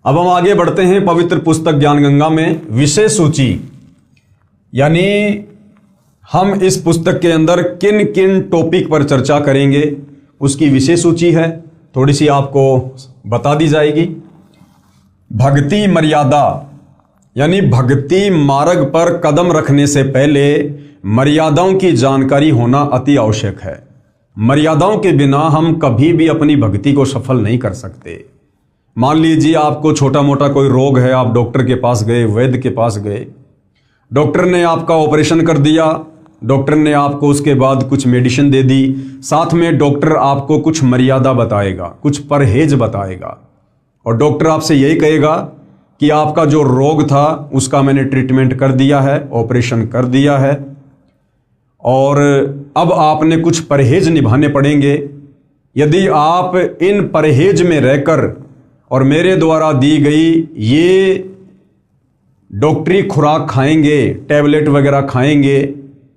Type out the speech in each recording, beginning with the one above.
अब हम आगे बढ़ते हैं पवित्र पुस्तक ज्ञान गंगा में विषय सूची, यानी हम इस पुस्तक के अंदर किन किन टॉपिक पर चर्चा करेंगे उसकी विषय सूची है, थोड़ी सी आपको बता दी जाएगी। भक्ति मर्यादा, यानी भक्ति मार्ग पर कदम रखने से पहले मर्यादाओं की जानकारी होना अति आवश्यक है। मर्यादाओं के बिना हम कभी भी अपनी भक्ति को सफल नहीं कर सकते। मान लीजिए आपको छोटा मोटा कोई रोग है, आप डॉक्टर के पास गए, वैद्य के पास गए, डॉक्टर ने आपका ऑपरेशन कर दिया, डॉक्टर ने आपको उसके बाद कुछ मेडिसिन दे दी, साथ में डॉक्टर आपको कुछ मर्यादा बताएगा, कुछ परहेज बताएगा, और डॉक्टर आपसे यही कहेगा कि आपका जो रोग था उसका मैंने ट्रीटमेंट कर दिया है, ऑपरेशन कर दिया है, और अब आपने कुछ परहेज निभाने पड़ेंगे। यदि आप इन परहेज में रहकर और मेरे द्वारा दी गई ये डॉक्टरी खुराक खाएंगे, टैबलेट वगैरह खाएंगे,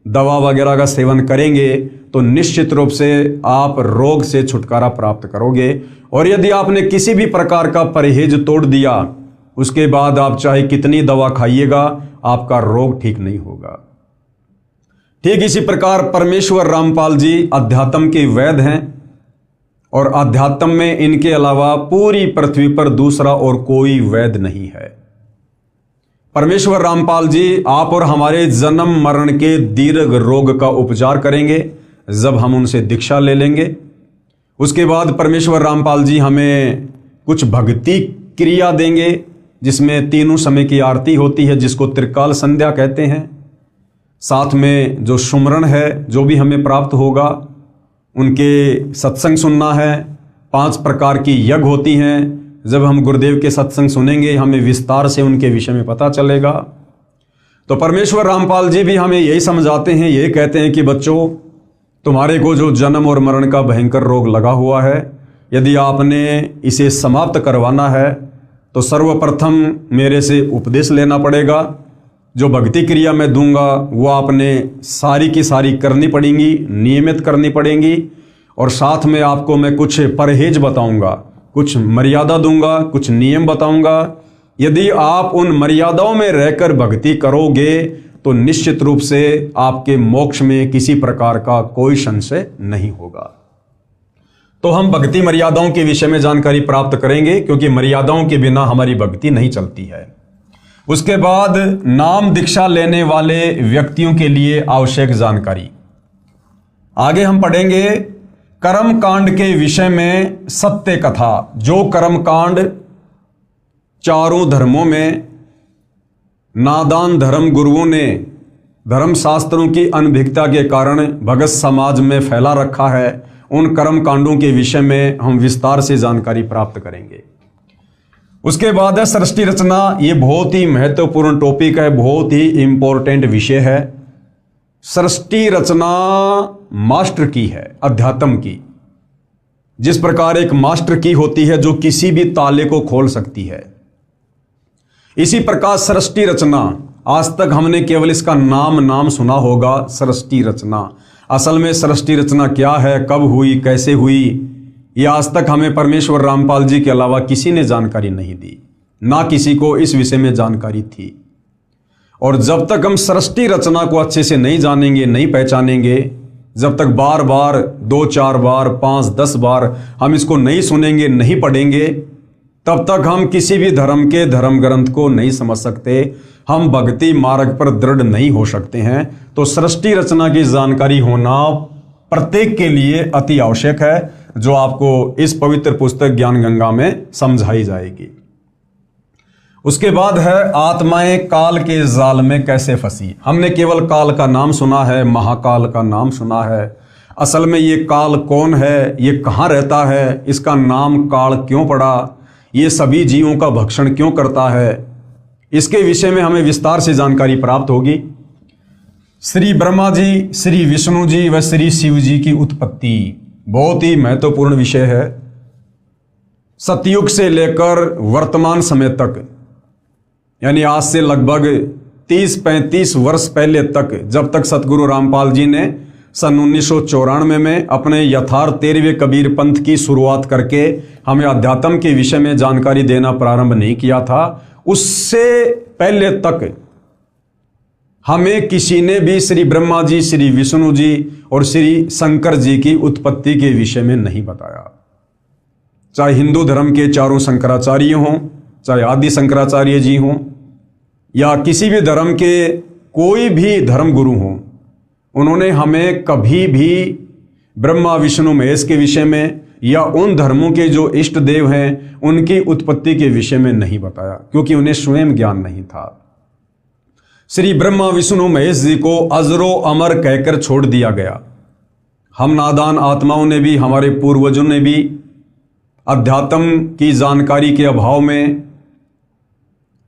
दवा वगैरह का सेवन करेंगे, तो निश्चित रूप से आप रोग से छुटकारा प्राप्त करोगे। और यदि आपने किसी भी प्रकार का परहेज तोड़ दिया, उसके बाद आप चाहे कितनी दवा खाइएगा, आपका रोग ठीक नहीं होगा। ठीक इसी प्रकार परमेश्वर रामपाल जी अध्यात्म के वैद्य हैं, और अध्यात्म में इनके अलावा पूरी पृथ्वी पर दूसरा और कोई वैद्य नहीं है। परमेश्वर रामपाल जी आप और हमारे जन्म मरण के दीर्घ रोग का उपचार करेंगे जब हम उनसे दीक्षा ले लेंगे। उसके बाद परमेश्वर रामपाल जी हमें कुछ भक्ति क्रिया देंगे, जिसमें तीनों समय की आरती होती है, जिसको त्रिकाल संध्या कहते हैं। साथ में जो सुमरण है, जो भी हमें प्राप्त होगा, उनके सत्संग सुनना है। 5 प्रकार की यज्ञ होती हैं, जब हम गुरुदेव के सत्संग सुनेंगे हमें विस्तार से उनके विषय में पता चलेगा। तो परमेश्वर रामपाल जी भी हमें यही समझाते हैं, ये कहते हैं कि बच्चों, तुम्हारे को जो जन्म और मरण का भयंकर रोग लगा हुआ है, यदि आपने इसे समाप्त करवाना है तो सर्वप्रथम मेरे से उपदेश लेना पड़ेगा। जो भक्ति क्रिया मैं दूंगा वो आपने सारी की सारी करनी पड़ेंगी, नियमित करनी पड़ेंगी, और साथ में आपको मैं कुछ परहेज बताऊंगा, कुछ मर्यादा दूंगा, कुछ नियम बताऊंगा। यदि आप उन मर्यादाओं में रहकर भक्ति करोगे तो निश्चित रूप से आपके मोक्ष में किसी प्रकार का कोई संशय नहीं होगा। तो हम भक्ति मर्यादाओं के विषय में जानकारी प्राप्त करेंगे, क्योंकि मर्यादाओं के बिना हमारी भक्ति नहीं चलती है। उसके बाद नाम दीक्षा लेने वाले व्यक्तियों के लिए आवश्यक जानकारी। आगे हम पढ़ेंगे कर्म कांड के विषय में सत्य कथा। जो कर्म कांड चारों धर्मों में नादान धर्म गुरुओं ने धर्म शास्त्रों की अनभिज्ञता के कारण भगत समाज में फैला रखा है, उन कर्म कांडों के विषय में हम विस्तार से जानकारी प्राप्त करेंगे। उसके बाद है सृष्टि रचना। ये बहुत ही महत्वपूर्ण टॉपिक है, बहुत ही इंपॉर्टेंट विषय है। सृष्टि रचना मास्टर की है, अध्यात्म की। जिस प्रकार एक मास्टर की होती है जो किसी भी ताले को खोल सकती है, इसी प्रकार सृष्टि रचना, आज तक हमने केवल इसका नाम सुना होगा, सृष्टि रचना। असल में सृष्टि रचना क्या है, कब हुई, कैसे हुई, ये आज तक हमें परमेश्वर रामपाल जी के अलावा किसी ने जानकारी नहीं दी, ना किसी को इस विषय में जानकारी थी। और जब तक हम सृष्टि रचना को अच्छे से नहीं जानेंगे, नहीं पहचानेंगे, जब तक बार बार 2-4 बार 5-10 बार हम इसको नहीं सुनेंगे, नहीं पढ़ेंगे, तब तक हम किसी भी धर्म के धर्म ग्रंथ को नहीं समझ सकते, हम भक्ति मार्ग पर दृढ़ नहीं हो सकते हैं। तो सृष्टि रचना की जानकारी होना प्रत्येक के लिए अति आवश्यक है, जो आपको इस पवित्र पुस्तक ज्ञान गंगा में समझाई जाएगी। उसके बाद है आत्माएं काल के जाल में कैसे फंसी। हमने केवल काल का नाम सुना है, महाकाल का नाम सुना है। असल में ये काल कौन है, ये कहाँ रहता है, इसका नाम काल क्यों पड़ा, ये सभी जीवों का भक्षण क्यों करता है, इसके विषय में हमें विस्तार से जानकारी प्राप्त होगी। श्री ब्रह्मा जी, श्री विष्णु जी व श्री शिव जी की उत्पत्ति बहुत ही महत्वपूर्ण विषय है। सतयुग से लेकर वर्तमान समय तक, यानी आज से लगभग 30-35 वर्ष पहले तक, जब तक सतगुरु रामपाल जी ने सन 1994 में अपने यथार्थ 13वें कबीर पंथ की शुरुआत करके हमें अध्यात्म के विषय में जानकारी देना प्रारंभ नहीं किया था, उससे पहले तक हमें किसी ने भी श्री ब्रह्मा जी, श्री विष्णु जी और श्री शंकर जी की उत्पत्ति के विषय में नहीं बताया। चाहे हिंदू धर्म के चारों शंकराचार्य हों, चाहे आदि शंकराचार्य जी हों, या किसी भी धर्म के कोई भी धर्म गुरु हों, उन्होंने हमें कभी भी ब्रह्मा विष्णु महेश के विषय में या उन धर्मों के जो इष्ट देव हैं उनकी उत्पत्ति के विषय में नहीं बताया, क्योंकि उन्हें स्वयं ज्ञान नहीं था। श्री ब्रह्मा विष्णु महेश जी को अजरो अमर कहकर छोड़ दिया गया। हम नादान आत्माओं ने भी, हमारे पूर्वजों ने भी अध्यात्म की जानकारी के अभाव में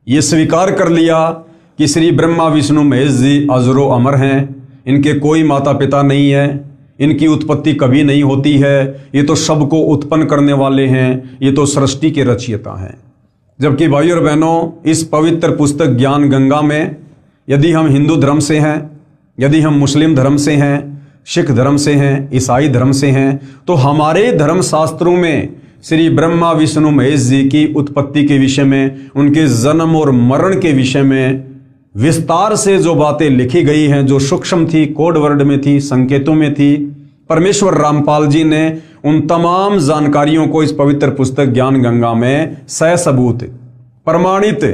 ये स्वीकार कर लिया कि श्री ब्रह्मा विष्णु महेश जी अजरो अमर हैं, इनके कोई माता पिता नहीं है, इनकी उत्पत्ति कभी नहीं होती है, ये तो सबको उत्पन्न करने वाले हैं, ये तो सृष्टि के रचयिता हैं। जबकि भाई और बहनों, इस पवित्र पुस्तक ज्ञान गंगा में यदि हम हिंदू धर्म से हैं, यदि हम मुस्लिम धर्म से हैं, सिख धर्म से हैं, ईसाई धर्म से हैं, तो हमारे धर्म शास्त्रों में श्री ब्रह्मा विष्णु महेश जी की उत्पत्ति के विषय में, उनके जन्म और मरण के विषय में विस्तार से जो बातें लिखी गई हैं, जो सूक्ष्म थी, कोड वर्ड में थी, संकेतों में थी, परमेश्वर रामपाल जी ने उन तमाम जानकारियों को इस पवित्र पुस्तक ज्ञान गंगा में ससबूत प्रमाणित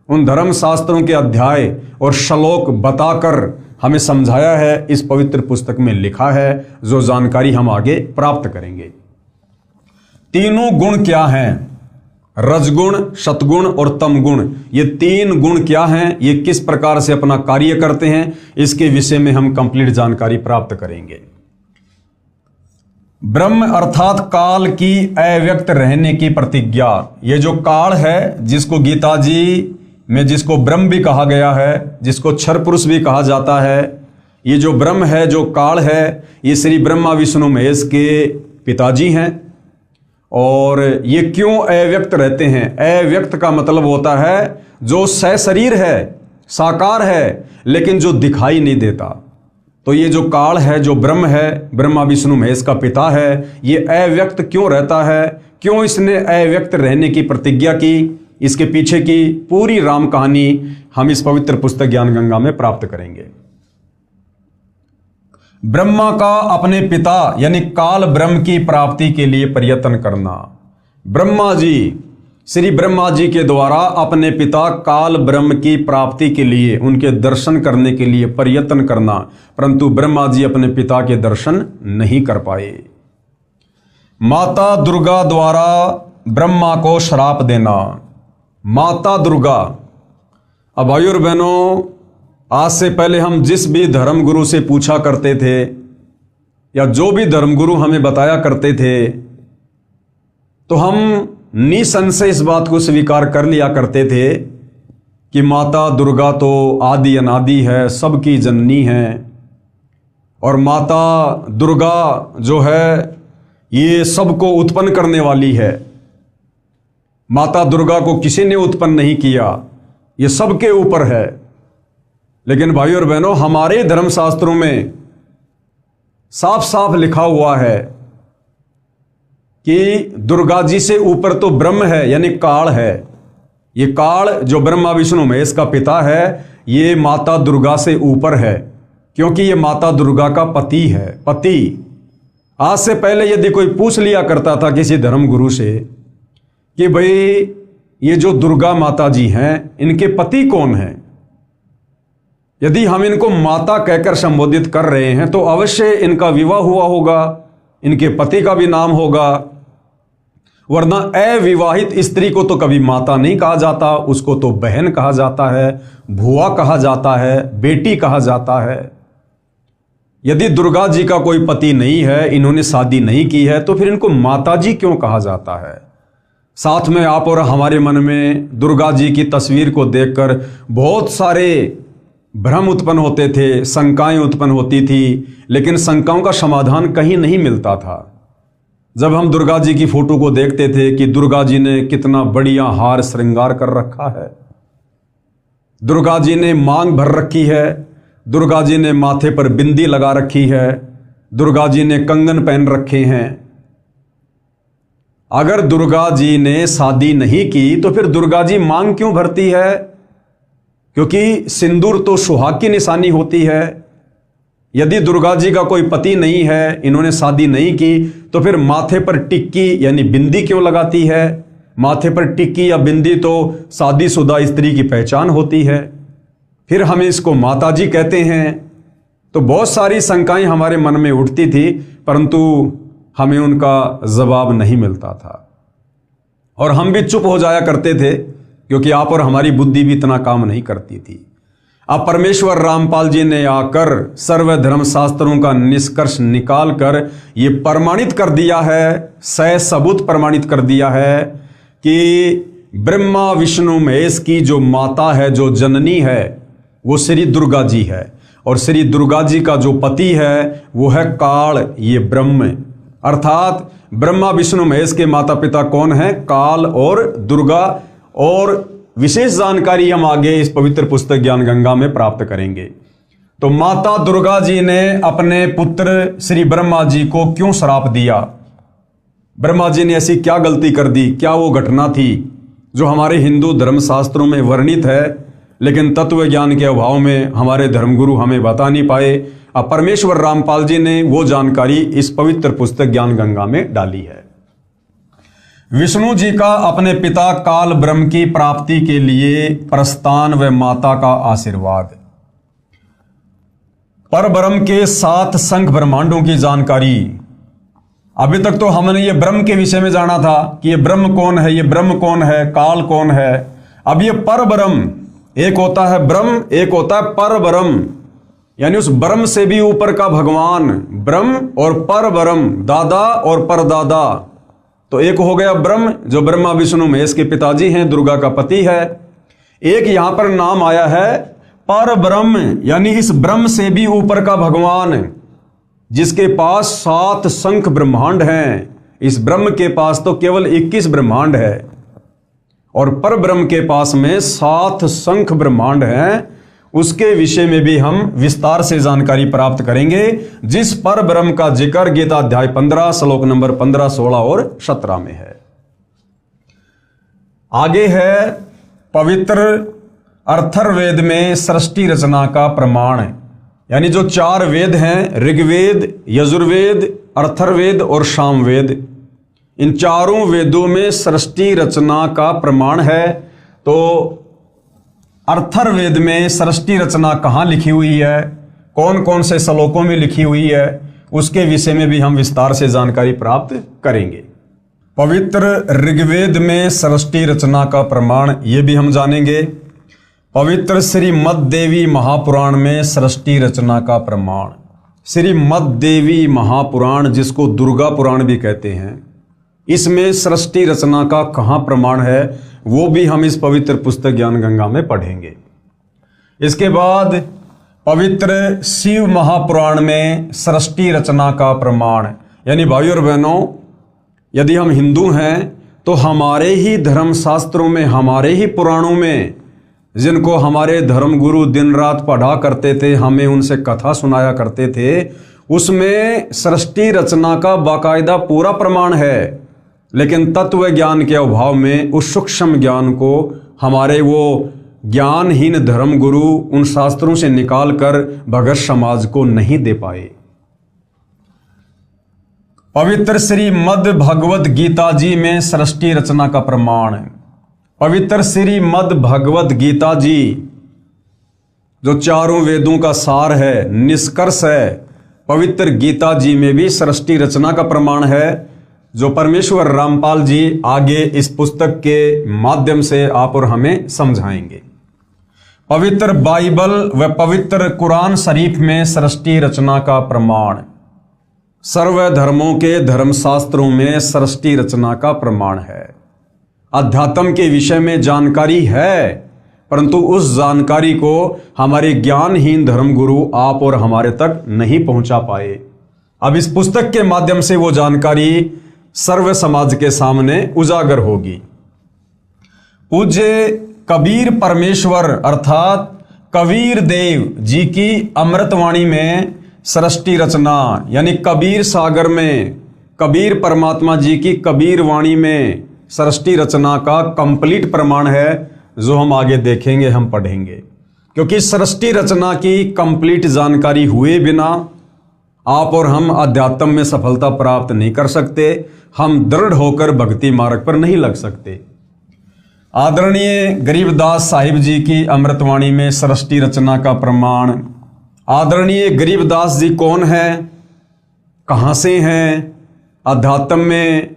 उन धर्म शास्त्रों के अध्याय और श्लोक बताकर हमें समझाया है, इस पवित्र पुस्तक में लिखा है, जो जानकारी हम आगे प्राप्त करेंगे। तीनों गुण क्या हैं? रजगुण, सतगुण और तमगुण, ये तीन गुण क्या हैं, ये किस प्रकार से अपना कार्य करते हैं, इसके विषय में हम कंप्लीट जानकारी प्राप्त करेंगे। ब्रह्म अर्थात काल की अव्यक्त रहने की प्रतिज्ञा। ये जो काल है, जिसको गीता जी में जिसको ब्रह्म भी कहा गया है, जिसको क्षर पुरुष भी कहा जाता है, ये जो ब्रह्म है, जो काल है, ये श्री ब्रह्मा विष्णु महेश के पिताजी हैं। और ये क्यों अव्यक्त रहते हैं? अव्यक्त का मतलब होता है जो सशरीर है, साकार है, लेकिन जो दिखाई नहीं देता। तो ये जो काल है, जो ब्रह्म है, ब्रह्मा विष्णु महेश का पिता है, ये अव्यक्त क्यों रहता है? क्यों इसने अव्यक्त रहने की प्रतिज्ञा की? इसके पीछे की पूरी राम कहानी हम इस पवित्र पुस्तक ज्ञान गंगा में प्राप्त करेंगे। ब्रह्मा का अपने पिता यानी काल ब्रह्म की प्राप्ति के लिए प्रयत्न करना। ब्रह्मा जी, श्री ब्रह्मा जी के द्वारा अपने पिता काल ब्रह्म की प्राप्ति के लिए, उनके दर्शन करने के लिए प्रयत्न करना, परंतु ब्रह्मा जी अपने पिता के दर्शन नहीं कर पाए। माता दुर्गा द्वारा ब्रह्मा को श्राप देना। माता दुर्गा, अब भाई और बहनों, आज से पहले हम जिस भी धर्मगुरु से पूछा करते थे या जो भी धर्मगुरु हमें बताया करते थे, तो हम निसंशय इस बात को स्वीकार कर लिया करते थे कि माता दुर्गा तो आदि अनादि है, सबकी जननी है, और माता दुर्गा जो है ये सबको उत्पन्न करने वाली है। माता दुर्गा को किसी ने उत्पन्न नहीं किया, ये सबके ऊपर है। लेकिन भाई और बहनों, हमारे धर्मशास्त्रों में साफ साफ लिखा हुआ है कि दुर्गा जी से ऊपर तो ब्रह्म है, यानी काल है। ये काल जो ब्रह्मा विष्णु महेश का पिता है, ये माता दुर्गा से ऊपर है, क्योंकि ये माता दुर्गा का पति है। पति, आज से पहले यदि कोई पूछ लिया करता था किसी धर्मगुरु से कि भाई ये जो दुर्गा माता जी हैं, इनके पति कौन हैं, यदि हम इनको माता कहकर संबोधित कर रहे हैं तो अवश्य इनका विवाह हुआ होगा, इनके पति का भी नाम होगा, वरना अविवाहित स्त्री को तो कभी माता नहीं कहा जाता, उसको तो बहन कहा जाता है, भुआ कहा जाता है, बेटी कहा जाता है। यदि दुर्गा जी का कोई पति नहीं है, इन्होंने शादी नहीं की है, तो फिर इनको माता जी क्यों कहा जाता है? साथ में आप और हमारे मन में दुर्गा जी की तस्वीर को देखकर बहुत सारे भ्रम उत्पन्न होते थे, शंकाएं उत्पन्न होती थी, लेकिन शंकाओं का समाधान कहीं नहीं मिलता था। जब हम दुर्गा जी की फोटो को देखते थे कि दुर्गा जी ने कितना बढ़िया हार श्रृंगार कर रखा है, दुर्गा जी ने मांग भर रखी है, दुर्गा जी ने माथे पर बिंदी लगा रखी है, दुर्गा जी ने कंगन पहन रखे हैं। अगर दुर्गा जी ने शादी नहीं की तो फिर दुर्गा जी मांग क्यों भरती है? क्योंकि सिंदूर तो सुहाग की निशानी होती है। यदि दुर्गा जी का कोई पति नहीं है, इन्होंने शादी नहीं की, तो फिर माथे पर टिक्की यानी बिंदी क्यों लगाती है? माथे पर टिक्की या बिंदी तो शादीशुदा स्त्री की पहचान होती है। फिर हम इसको माता जी कहते हैं। तो बहुत सारी शंकाएं हमारे मन में उठती थी, परंतु हमें उनका जवाब नहीं मिलता था और हम भी चुप हो जाया करते थे, क्योंकि आप और हमारी बुद्धि भी इतना काम नहीं करती थी। अब परमेश्वर रामपाल जी ने आकर सर्वधर्म शास्त्रों का निष्कर्ष निकालकर ये प्रमाणित कर दिया है, सबूत प्रमाणित कर दिया है कि ब्रह्मा विष्णु महेश की जो माता है, जो जननी है, वो श्री दुर्गा जी है। और श्री दुर्गा जी का जो पति है वो है काल, ये ब्रह्म। अर्थात ब्रह्मा विष्णु महेश के माता पिता कौन है? काल और दुर्गा। और विशेष जानकारी हम आगे इस पवित्र पुस्तक ज्ञान गंगा में प्राप्त करेंगे। तो माता दुर्गा जी ने अपने पुत्र श्री ब्रह्मा जी को क्यों श्राप दिया? ब्रह्मा जी ने ऐसी क्या गलती कर दी? क्या वो घटना थी जो हमारे हिंदू धर्मशास्त्रों में वर्णित है, लेकिन तत्व ज्ञान के अभाव में हमारे धर्मगुरु हमें बता नहीं पाए? अब परमेश्वर रामपाल जी ने वो जानकारी इस पवित्र पुस्तक ज्ञान गंगा में डाली है। विष्णु जी का अपने पिता काल ब्रह्म की प्राप्ति के लिए प्रस्थान व माता का आशीर्वाद। परब्रह्म के 7 संख ब्रह्मांडों की जानकारी। अभी तक तो हमने ये ब्रह्म के विषय में जाना था कि ये ब्रह्म कौन है, ये ब्रह्म कौन है, काल कौन है। अब ये परब्रह्म, एक होता है ब्रह्म, एक होता है परब्रह्म, यानी उस ब्रह्म से भी ऊपर का भगवान। ब्रह्म और परब्रह्म, दादा और परदादा। तो एक हो गया ब्रह्म, जो ब्रह्मा विष्णु महेश के पिताजी हैं, दुर्गा का पति है। एक यहां पर नाम आया है परब्रह्म, यानी इस ब्रह्म से भी ऊपर का भगवान, जिसके पास 7 संख ब्रह्मांड हैं। इस ब्रह्म के पास तो केवल 21 ब्रह्मांड है और परब्रह्म के पास में 7 संख ब्रह्मांड हैं। उसके विषय में भी हम विस्तार से जानकारी प्राप्त करेंगे, जिस पर ब्रह्म का जिक्र गीता अध्याय 15 श्लोक नंबर 15, 16 और 17 में है। आगे है पवित्र अथर्ववेद में सृष्टि रचना का प्रमाण, यानी जो 4 वेद हैं, ऋग्वेद, यजुर्वेद, अथर्ववेद और सामवेद, इन चारों वेदों में सृष्टि रचना का प्रमाण है। तो अथर्ववेद में सृष्टि रचना कहाँ लिखी हुई है, कौन कौन से श्लोकों में लिखी हुई है, उसके विषय में भी हम विस्तार से जानकारी प्राप्त करेंगे। पवित्र ऋग्वेद में सृष्टि रचना का प्रमाण ये भी हम जानेंगे। पवित्र श्रीमद् देवी महापुराण में सृष्टि रचना का प्रमाण। श्रीमद् देवी महापुराण, जिसको दुर्गा पुराण भी कहते हैं, इसमें सृष्टि रचना का कहाँ प्रमाण है, वो भी हम इस पवित्र पुस्तक ज्ञान गंगा में पढ़ेंगे। इसके बाद पवित्र शिव महापुराण में सृष्टि रचना का प्रमाण, यानी भाइयों और बहनों, यदि हम हिंदू हैं तो हमारे ही धर्मशास्त्रों में, हमारे ही पुराणों में, जिनको हमारे धर्मगुरु दिन रात पढ़ा करते थे, हमें उनसे कथा सुनाया करते थे, उसमें सृष्टि रचना का बाकायदा पूरा प्रमाण है। लेकिन तत्व ज्ञान के अभाव में उस सूक्ष्म ज्ञान को हमारे वो ज्ञानहीन धर्मगुरु उन शास्त्रों से निकालकर भगत समाज को नहीं दे पाए। पवित्र श्रीमद् भगवद गीता जी में सृष्टि रचना का प्रमाण। पवित्र श्रीमद् भगवद गीता जी जो चारों वेदों का सार है, निष्कर्ष है, पवित्र गीता जी में भी सृष्टि रचना का प्रमाण है, जो परमेश्वर रामपाल जी आगे इस पुस्तक के माध्यम से आप और हमें समझाएंगे। पवित्र बाइबल व पवित्र कुरान शरीफ में सृष्टि रचना का प्रमाण। सर्व धर्मों के धर्मशास्त्रों में सृष्टि रचना का प्रमाण है। अध्यात्म के विषय में जानकारी है, परंतु उस जानकारी को हमारे ज्ञानहीन धर्मगुरु आप और हमारे तक नहीं पहुंचा पाए। अब इस पुस्तक के माध्यम से वो जानकारी सर्व समाज के सामने उजागर होगी। पूज्य कबीर परमेश्वर अर्थात कबीर देव जी की अमृतवाणी में सृष्टि रचना, यानी कबीर सागर में कबीर परमात्मा जी की कबीर वाणी में सृष्टि रचना का कंप्लीट प्रमाण है, जो हम आगे देखेंगे, हम पढ़ेंगे। क्योंकि सृष्टि रचना की कंप्लीट जानकारी हुए बिना आप और हम अध्यात्म में सफलता प्राप्त नहीं कर सकते, हम दृढ़ होकर भक्ति मार्ग पर नहीं लग सकते। आदरणीय गरीबदास साहिब जी की अमृतवाणी में सृष्टि रचना का प्रमाण। आदरणीय गरीबदास जी कौन है, कहाँ से हैं, अध्यात्म में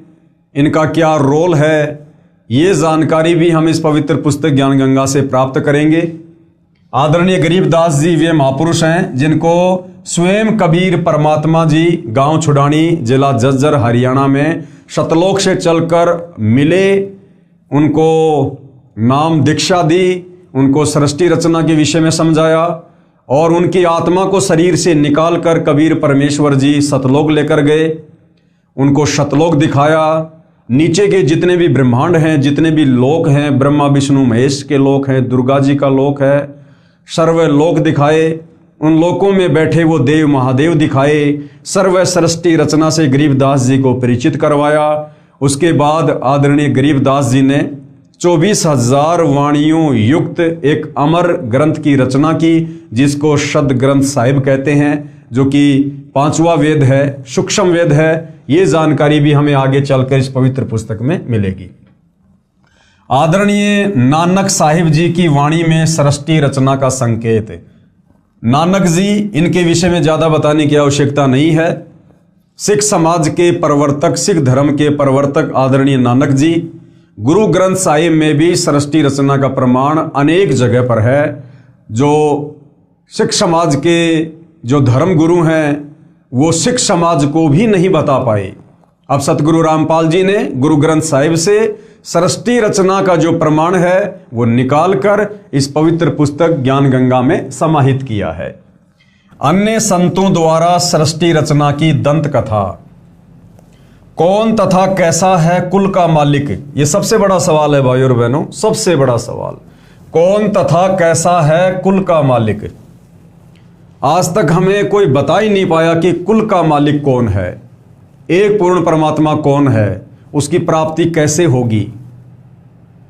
इनका क्या रोल है, ये जानकारी भी हम इस पवित्र पुस्तक ज्ञान गंगा से प्राप्त करेंगे। आदरणीय गरीबदास जी वे महापुरुष हैं जिनको स्वयं कबीर परमात्मा जी गांव छुड़ानी, जिला झज्जर, हरियाणा में सतलोक से चलकर मिले, उनको नाम दीक्षा दी, उनको सृष्टि रचना के विषय में समझाया और उनकी आत्मा को शरीर से निकालकर कबीर परमेश्वर जी सतलोक लेकर गए, उनको सतलोक दिखाया। नीचे के जितने भी ब्रह्मांड हैं, जितने भी लोक हैं, ब्रह्मा विष्णु महेश के लोक हैं, दुर्गा जी का लोक है, सर्व लोक दिखाए। उन लोकों में बैठे वो देव महादेव दिखाए। सर्व सृष्टि रचना से गरीबदास जी को परिचित करवाया। उसके बाद आदरणीय गरीबदास जी ने 24,000 वाणियों युक्त एक अमर ग्रंथ की रचना की, जिसको शब्द ग्रंथ साहिब कहते हैं, जो कि 5वां वेद है, सूक्ष्म वेद है। ये जानकारी भी हमें आगे चलकर इस पवित्र पुस्तक में मिलेगी। आदरणीय नानक साहिब जी की वाणी में सृष्टि रचना का संकेत। नानक जी, इनके विषय में ज्यादा बताने की आवश्यकता नहीं है। सिख समाज के प्रवर्तक, सिख धर्म के प्रवर्तक आदरणीय नानक जी, गुरु ग्रंथ साहिब में भी सृष्टि रचना का प्रमाण अनेक जगह पर है। जो सिख समाज के जो धर्म गुरु हैं वो सिख समाज को भी नहीं बता पाए। अब सतगुरु रामपाल जी ने गुरु ग्रंथ साहिब से सृष्टि रचना का जो प्रमाण है वो निकालकर इस पवित्र पुस्तक ज्ञान गंगा में समाहित किया है। अन्य संतों द्वारा सृष्टि रचना की दंत कथा। कौन तथा कैसा है कुल का मालिक, ये सबसे बड़ा सवाल है भाइयों और बहनों, सबसे बड़ा सवाल। कौन तथा कैसा है कुल का मालिक। आज तक हमें कोई बता ही नहीं पाया कि कुल का मालिक कौन है, एक पूर्ण परमात्मा कौन है, उसकी प्राप्ति कैसे होगी।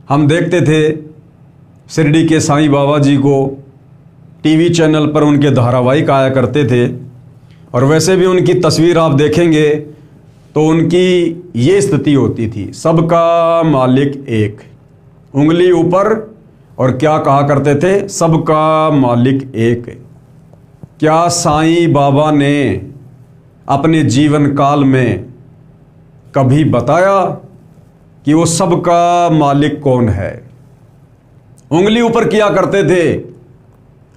हम देखते थे शिरडी के साईं बाबा जी को, टीवी चैनल पर उनके धारावाहिक आया करते थे, और वैसे भी उनकी तस्वीर आप देखेंगे तो उनकी ये स्थिति होती थी, सबका मालिक एक, उंगली ऊपर, और क्या कहा करते थे, सबका मालिक एक। क्या साईं बाबा ने अपने जीवन काल में कभी बताया कि वो सबका मालिक कौन है। उंगली ऊपर किया करते थे,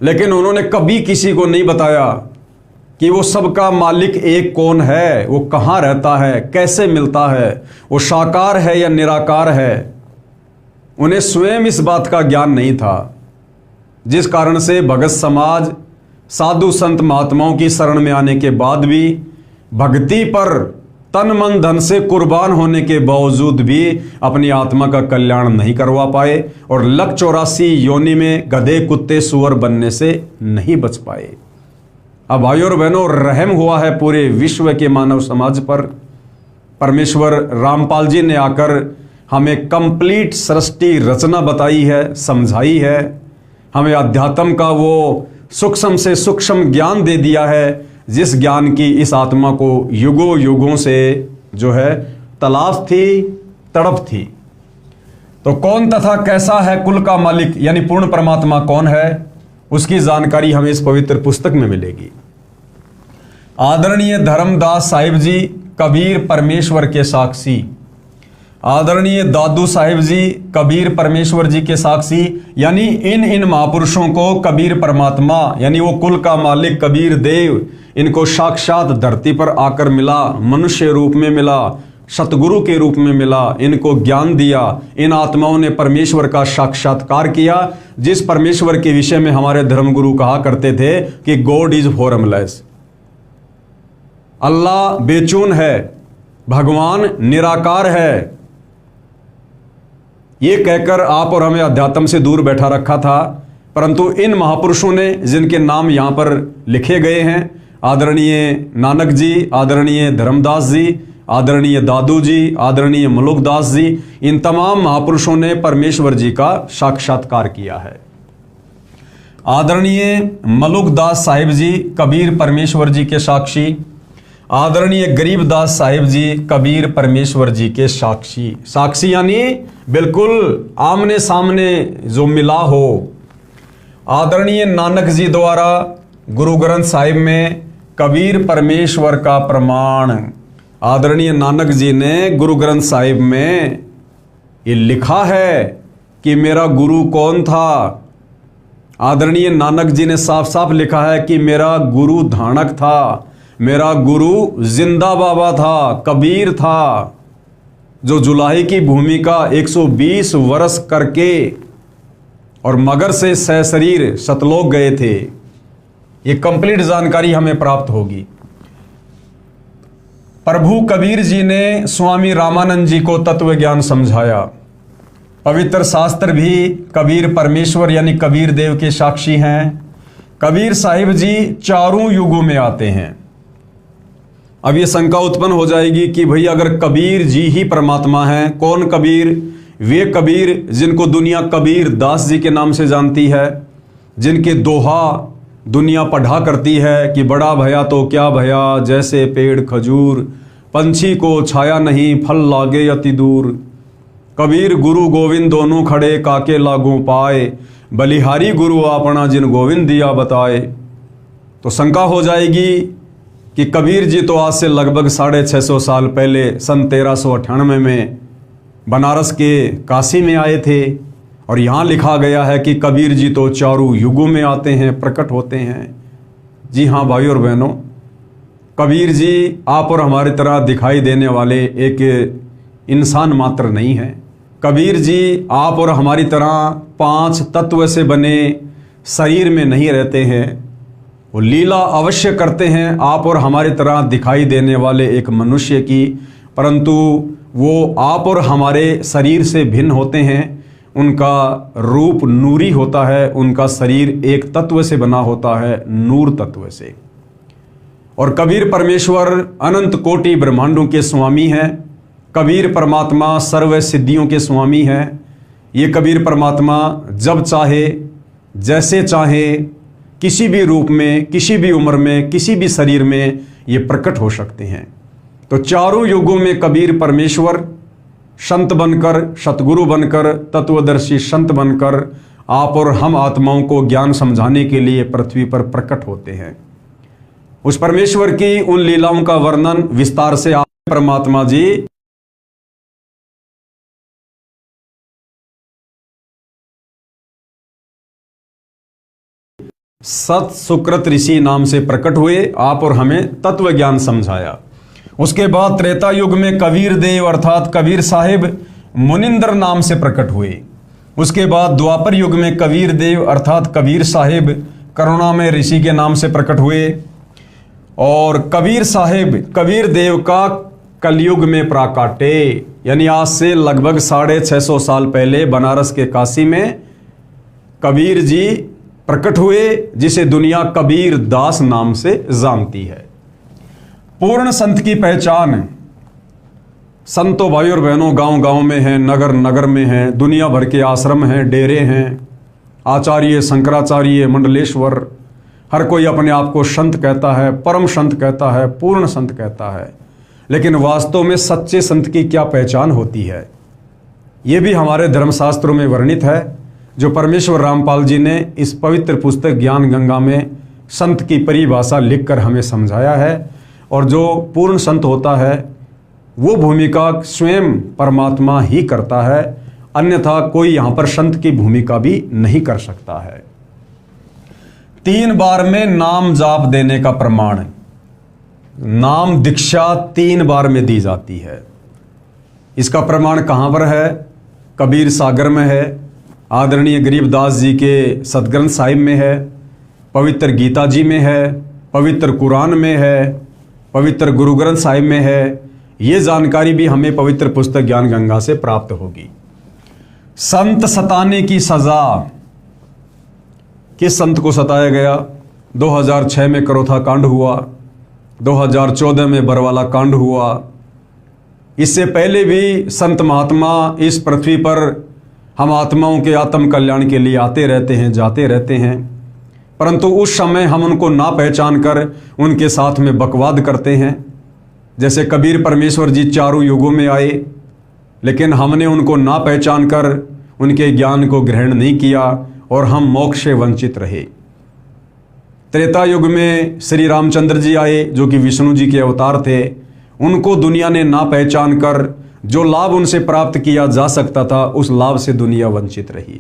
लेकिन उन्होंने कभी किसी को नहीं बताया कि वो सबका मालिक एक कौन है, वो कहाँ रहता है, कैसे मिलता है, वो साकार है या निराकार है। उन्हें स्वयं इस बात का ज्ञान नहीं था, जिस कारण से भगत समाज साधु संत महात्माओं की शरण में आने के बाद भी भक्ति पर तन मन धन से कुर्बान होने के बावजूद भी अपनी आत्मा का कल्याण नहीं करवा पाए, और 184 योनि में गधे कुत्ते सुअर बनने से नहीं बच पाए। अब भाइयों और बहनों, रहम हुआ है पूरे विश्व के मानव समाज पर। परमेश्वर रामपाल जी ने आकर हमें कंप्लीट सृष्टि रचना बताई है, समझाई है, हमें अध्यात्म का वो सूक्ष्म से सूक्ष्म ज्ञान दे दिया है, जिस ज्ञान की इस आत्मा को युगों युगों से जो है तलाश थी, तड़प थी। तो कौन तथा कैसा है कुल का मालिक, यानी पूर्ण परमात्मा कौन है, उसकी जानकारी हमें इस पवित्र पुस्तक में मिलेगी। आदरणीय धर्मदास साहिब जी कबीर परमेश्वर के साक्षी। आदरणीय दादू साहिब जी कबीर परमेश्वर जी के साक्षी, यानी इन महापुरुषों को कबीर परमात्मा, यानी वो कुल का मालिक कबीर देव, इनको साक्षात धरती पर आकर मिला, मनुष्य रूप में मिला, सतगुरु के रूप में मिला, इनको ज्ञान दिया। इन आत्माओं ने परमेश्वर का साक्षात्कार किया, जिस परमेश्वर के विषय में हमारे धर्मगुरु कहा करते थे कि गॉड इज फॉर्मलेस, अल्लाह बेचून है, भगवान निराकार है। ये कहकर आप और हमें अध्यात्म से दूर बैठा रखा था, परंतु इन महापुरुषों ने जिनके नाम यहाँ पर लिखे गए हैं, आदरणीय नानक जी, आदरणीय धर्मदास जी, आदरणीय दादू जी, आदरणीय मलुकदास जी, इन तमाम महापुरुषों ने परमेश्वर जी का साक्षात्कार किया है। आदरणीय मलुकदास साहिब जी कबीर परमेश्वर जी के साक्षी, आदरणीय गरीबदास साहिब जी कबीर परमेश्वर जी के साक्षी। साक्षी यानी बिल्कुल आमने सामने जो मिला हो। आदरणीय नानक जी द्वारा गुरु ग्रंथ साहिब में कबीर परमेश्वर का प्रमाण, आदरणीय नानक जी ने गुरु ग्रंथ साहिब में ये लिखा है कि मेरा गुरु कौन था। आदरणीय नानक जी ने साफ साफ लिखा है कि मेरा गुरु धानक था, मेरा गुरु जिंदा बाबा था, कबीर था, जो जुलाही की भूमि का 120 वर्ष करके और मगर से सशरीर सतलोक गए थे। ये कंप्लीट जानकारी हमें प्राप्त होगी। प्रभु कबीर जी ने स्वामी रामानंद जी को तत्व ज्ञान समझाया। पवित्र शास्त्र भी कबीर परमेश्वर यानी कबीर देव के साक्षी हैं। कबीर साहिब जी चारों युगों में आते हैं। अब ये शंका उत्पन्न हो जाएगी कि भई अगर कबीर जी ही परमात्मा हैं, कौन कबीर? वे कबीर जिनको दुनिया कबीर दास जी के नाम से जानती है, जिनके दोहा दुनिया पढ़ा करती है कि बड़ा भया तो क्या भया, जैसे पेड़ खजूर, पंछी को छाया नहीं, फल लागे अति दूर। कबीर गुरु गोविंद दोनों खड़े, काके लागू पाए, बलिहारी गुरु आपना जिन गोविंद दिया बताए। तो शंका हो जाएगी कि कबीर जी तो आज से लगभग 650 साल पहले सन 1398 में बनारस के काशी में आए थे, और यहाँ लिखा गया है कि कबीर जी तो चारों युगों में आते हैं, प्रकट होते हैं। जी हाँ भाई और बहनों, कबीर जी आप और हमारी तरह दिखाई देने वाले एक इंसान मात्र नहीं है। कबीर जी आप और हमारी तरह 5 तत्व से बने शरीर में नहीं रहते हैं। वो लीला अवश्य करते हैं आप और हमारी तरह दिखाई देने वाले एक मनुष्य की, परंतु वो आप और हमारे शरीर से भिन्न होते हैं। उनका रूप नूरी होता है, उनका शरीर एक तत्व से बना होता है, नूर तत्व से। और कबीर परमेश्वर अनंत कोटि ब्रह्मांडों के स्वामी हैं। कबीर परमात्मा सर्व सिद्धियों के स्वामी हैं। ये कबीर परमात्मा जब चाहे, जैसे चाहे, किसी भी रूप में, किसी भी उम्र में, किसी भी शरीर में ये प्रकट हो सकते हैं। तो चारों युगों में कबीर परमेश्वर संत बनकर, सतगुरु बनकर, तत्वदर्शी संत बनकर आप और हम आत्माओं को ज्ञान समझाने के लिए पृथ्वी पर प्रकट होते हैं। उस परमेश्वर की उन लीलाओं का वर्णन विस्तार से आप परमात्मा जी सत सुकृत ऋषि नाम से प्रकट हुए, आप और हमें तत्व ज्ञान समझाया। उसके बाद त्रेता युग में कबीर देव अर्थात कबीर साहिब मुनिंदर नाम से प्रकट हुए। उसके बाद द्वापर युग में कबीर देव अर्थात कबीर साहिब करुणामय ऋषि के नाम से प्रकट हुए। और कबीर साहिब कबीर देव का कलयुग में प्राकाटे, यानी आज से लगभग 650 साल पहले बनारस के काशी में कबीर जी प्रकट हुए, जिसे दुनिया कबीर दास नाम से जानती है। पूर्ण संत की पहचान संतों भाई और बहनों गांव गांव में है, नगर नगर में है, दुनिया भर के आश्रम हैं, डेरे हैं, आचार्य, शंकराचार्य, मंडलेश्वर, हर कोई अपने आप को संत कहता है, परम संत कहता है, पूर्ण संत कहता है। लेकिन वास्तव में सच्चे संत की क्या पहचान होती है, ये भी हमारे धर्मशास्त्रों में वर्णित है, जो परमेश्वर रामपाल जी ने इस पवित्र पुस्तक ज्ञान गंगा में संत की परिभाषा लिखकर हमें समझाया है। और जो पूर्ण संत होता है वो भूमिका स्वयं परमात्मा ही करता है, अन्यथा कोई यहाँ पर संत की भूमिका भी नहीं कर सकता है। 3 बार में नाम जाप देने का प्रमाण, नाम दीक्षा 3 बार में दी जाती है। इसका प्रमाण कहाँ पर है? कबीर सागर में है, आदरणीय गरीबदास जी के सदग्रंथ साहिब में है, पवित्र गीता जी में है, पवित्र कुरान में है, पवित्र गुरु ग्रंथ साहिब में है। ये जानकारी भी हमें पवित्र पुस्तक ज्ञान गंगा से प्राप्त होगी। संत सताने की सजा, किस संत को सताया गया। 2006 में करोथा कांड हुआ, 2014 में बरवाला कांड हुआ। इससे पहले भी संत महात्मा इस पृथ्वी पर हम आत्माओं के आत्म कल्याण के लिए आते रहते हैं, जाते रहते हैं, परंतु उस समय हम उनको ना पहचान कर उनके साथ में बकवाद करते हैं। जैसे कबीर परमेश्वर जी चारों युगों में आए, लेकिन हमने उनको ना पहचान कर उनके ज्ञान को ग्रहण नहीं किया और हम मोक्ष से वंचित रहे। त्रेता युग में श्री रामचंद्र जी आए जो कि विष्णु जी के अवतार थे, उनको दुनिया ने ना पहचान कर जो लाभ उनसे प्राप्त किया जा सकता था उस लाभ से दुनिया वंचित रही।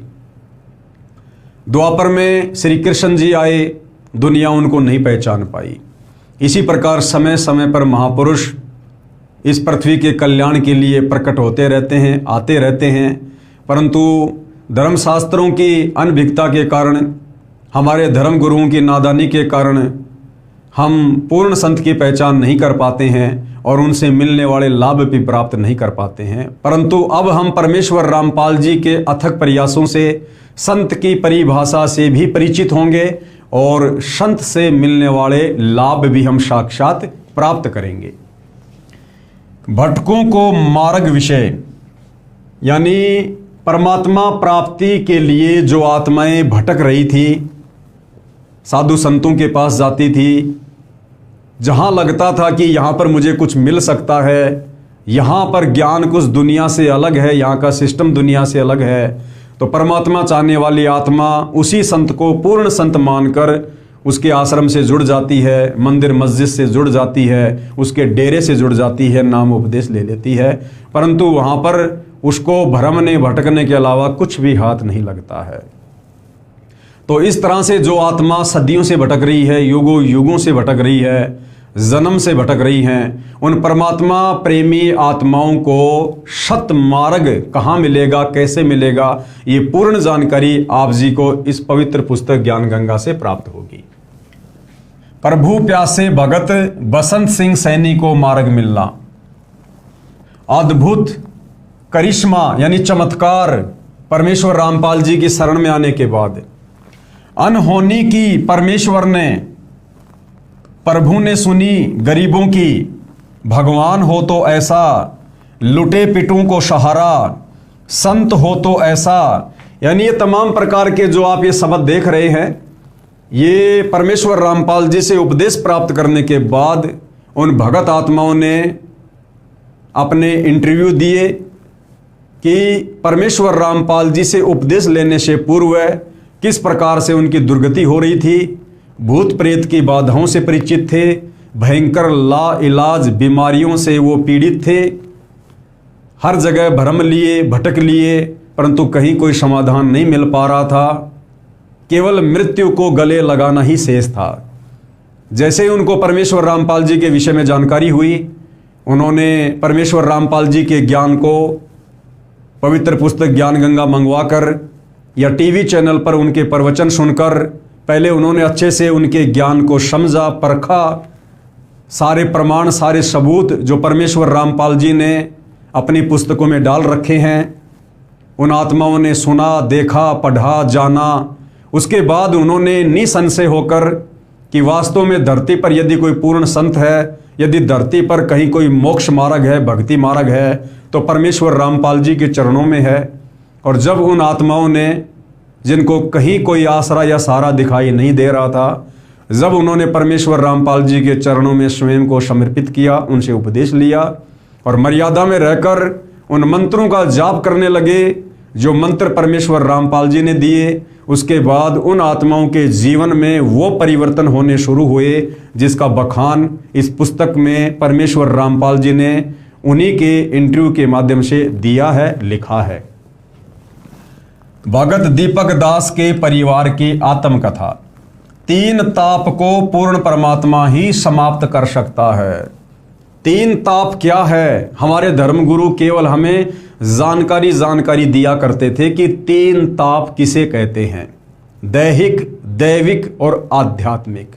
द्वापर में श्री कृष्ण जी आए, दुनिया उनको नहीं पहचान पाई। इसी प्रकार समय समय पर महापुरुष इस पृथ्वी के कल्याण के लिए प्रकट होते रहते हैं, आते रहते हैं, परंतु धर्मशास्त्रों की अनभिज्ञता के कारण, हमारे धर्म गुरुओं की नादानी के कारण हम पूर्ण संत की पहचान नहीं कर पाते हैं और उनसे मिलने वाले लाभ भी प्राप्त नहीं कर पाते हैं। परंतु अब हम परमेश्वर रामपाल जी के अथक प्रयासों से संत की परिभाषा से भी परिचित होंगे और संत से मिलने वाले लाभ भी हम साक्षात प्राप्त करेंगे। भटकों को मार्ग विषय, यानी परमात्मा प्राप्ति के लिए जो आत्माएं भटक रही थी, साधु संतों के पास जाती थी, जहां लगता था कि यहां पर मुझे कुछ मिल सकता है, यहां पर ज्ञान कुछ दुनिया से अलग है, यहां का सिस्टम दुनिया से अलग है, तो परमात्मा चाहने वाली आत्मा उसी संत को पूर्ण संत मानकर उसके आश्रम से जुड़ जाती है, मंदिर मस्जिद से जुड़ जाती है, उसके डेरे से जुड़ जाती है, नाम उपदेश ले लेती है, परंतु वहां पर उसको भ्रमने भटकने के अलावा कुछ भी हाथ नहीं लगता है। तो इस तरह से जो आत्मा सदियों से भटक रही है, युगों युगों से भटक रही है, जन्म से भटक रही हैं, उन परमात्मा प्रेमी आत्माओं को सत मार्ग कहाँ मिलेगा, कैसे मिलेगा, ये पूर्ण जानकारी आप जी को इस पवित्र पुस्तक ज्ञान गंगा से प्राप्त होगी। प्रभु प्यासे भगत बसंत सिंह सैनी को मार्ग मिलना। अद्भुत करिश्मा यानी चमत्कार परमेश्वर रामपाल जी की शरण में आने के बाद, अनहोनी की परमेश्वर ने, प्रभु ने सुनी गरीबों की, भगवान हो तो ऐसा, लुटे पिटों को सहारा, संत हो तो ऐसा, यानी ये तमाम प्रकार के जो आप ये शब्द देख रहे हैं, ये परमेश्वर रामपाल जी से उपदेश प्राप्त करने के बाद उन भगत आत्माओं ने अपने इंटरव्यू दिए कि परमेश्वर रामपाल जी से उपदेश लेने से पूर्व किस प्रकार से उनकी दुर्गति हो रही थी, भूत प्रेत की बाधाओं से परिचित थे, भयंकर ला इलाज बीमारियों से वो पीड़ित थे, हर जगह भ्रम लिए, भटक लिए, परंतु कहीं कोई समाधान नहीं मिल पा रहा था, केवल मृत्यु को गले लगाना ही शेष था। जैसे ही उनको परमेश्वर रामपाल जी के विषय में जानकारी हुई, उन्होंने परमेश्वर रामपाल जी के ज्ञान को पवित्र पुस्तक ज्ञान गंगा मंगवाकर या टीवी चैनल पर उनके प्रवचन सुनकर पहले उन्होंने अच्छे से उनके ज्ञान को समझा, परखा, सारे प्रमाण, सारे सबूत जो परमेश्वर रामपाल जी ने अपनी पुस्तकों में डाल रखे हैं, उन आत्माओं ने सुना, देखा, पढ़ा, जाना। उसके बाद उन्होंने निसंशय होकर कि वास्तव में धरती पर यदि कोई पूर्ण संत है, यदि धरती पर कहीं कोई मोक्ष मार्ग है, भक्ति मार्ग है, तो परमेश्वर रामपाल जी के चरणों में है। और जब उन आत्माओं ने, जिनको कहीं कोई आसरा या सहारा दिखाई नहीं दे रहा था, जब उन्होंने परमेश्वर रामपाल जी के चरणों में स्वयं को समर्पित किया, उनसे उपदेश लिया और मर्यादा में रहकर उन मंत्रों का जाप करने लगे जो मंत्र परमेश्वर रामपाल जी ने दिए, उसके बाद उन आत्माओं के जीवन में वो परिवर्तन होने शुरू हुए जिसका बखान इस पुस्तक में परमेश्वर रामपाल जी ने उन्हीं के इंटरव्यू के माध्यम से दिया है, लिखा है। भगत दीपक दास के परिवार की आत्मकथा। 3 ताप को पूर्ण परमात्मा ही समाप्त कर सकता है। 3 ताप क्या है? हमारे धर्मगुरु केवल हमें जानकारी दिया करते थे कि 3 ताप किसे कहते हैं, दैहिक, दैविक और आध्यात्मिक।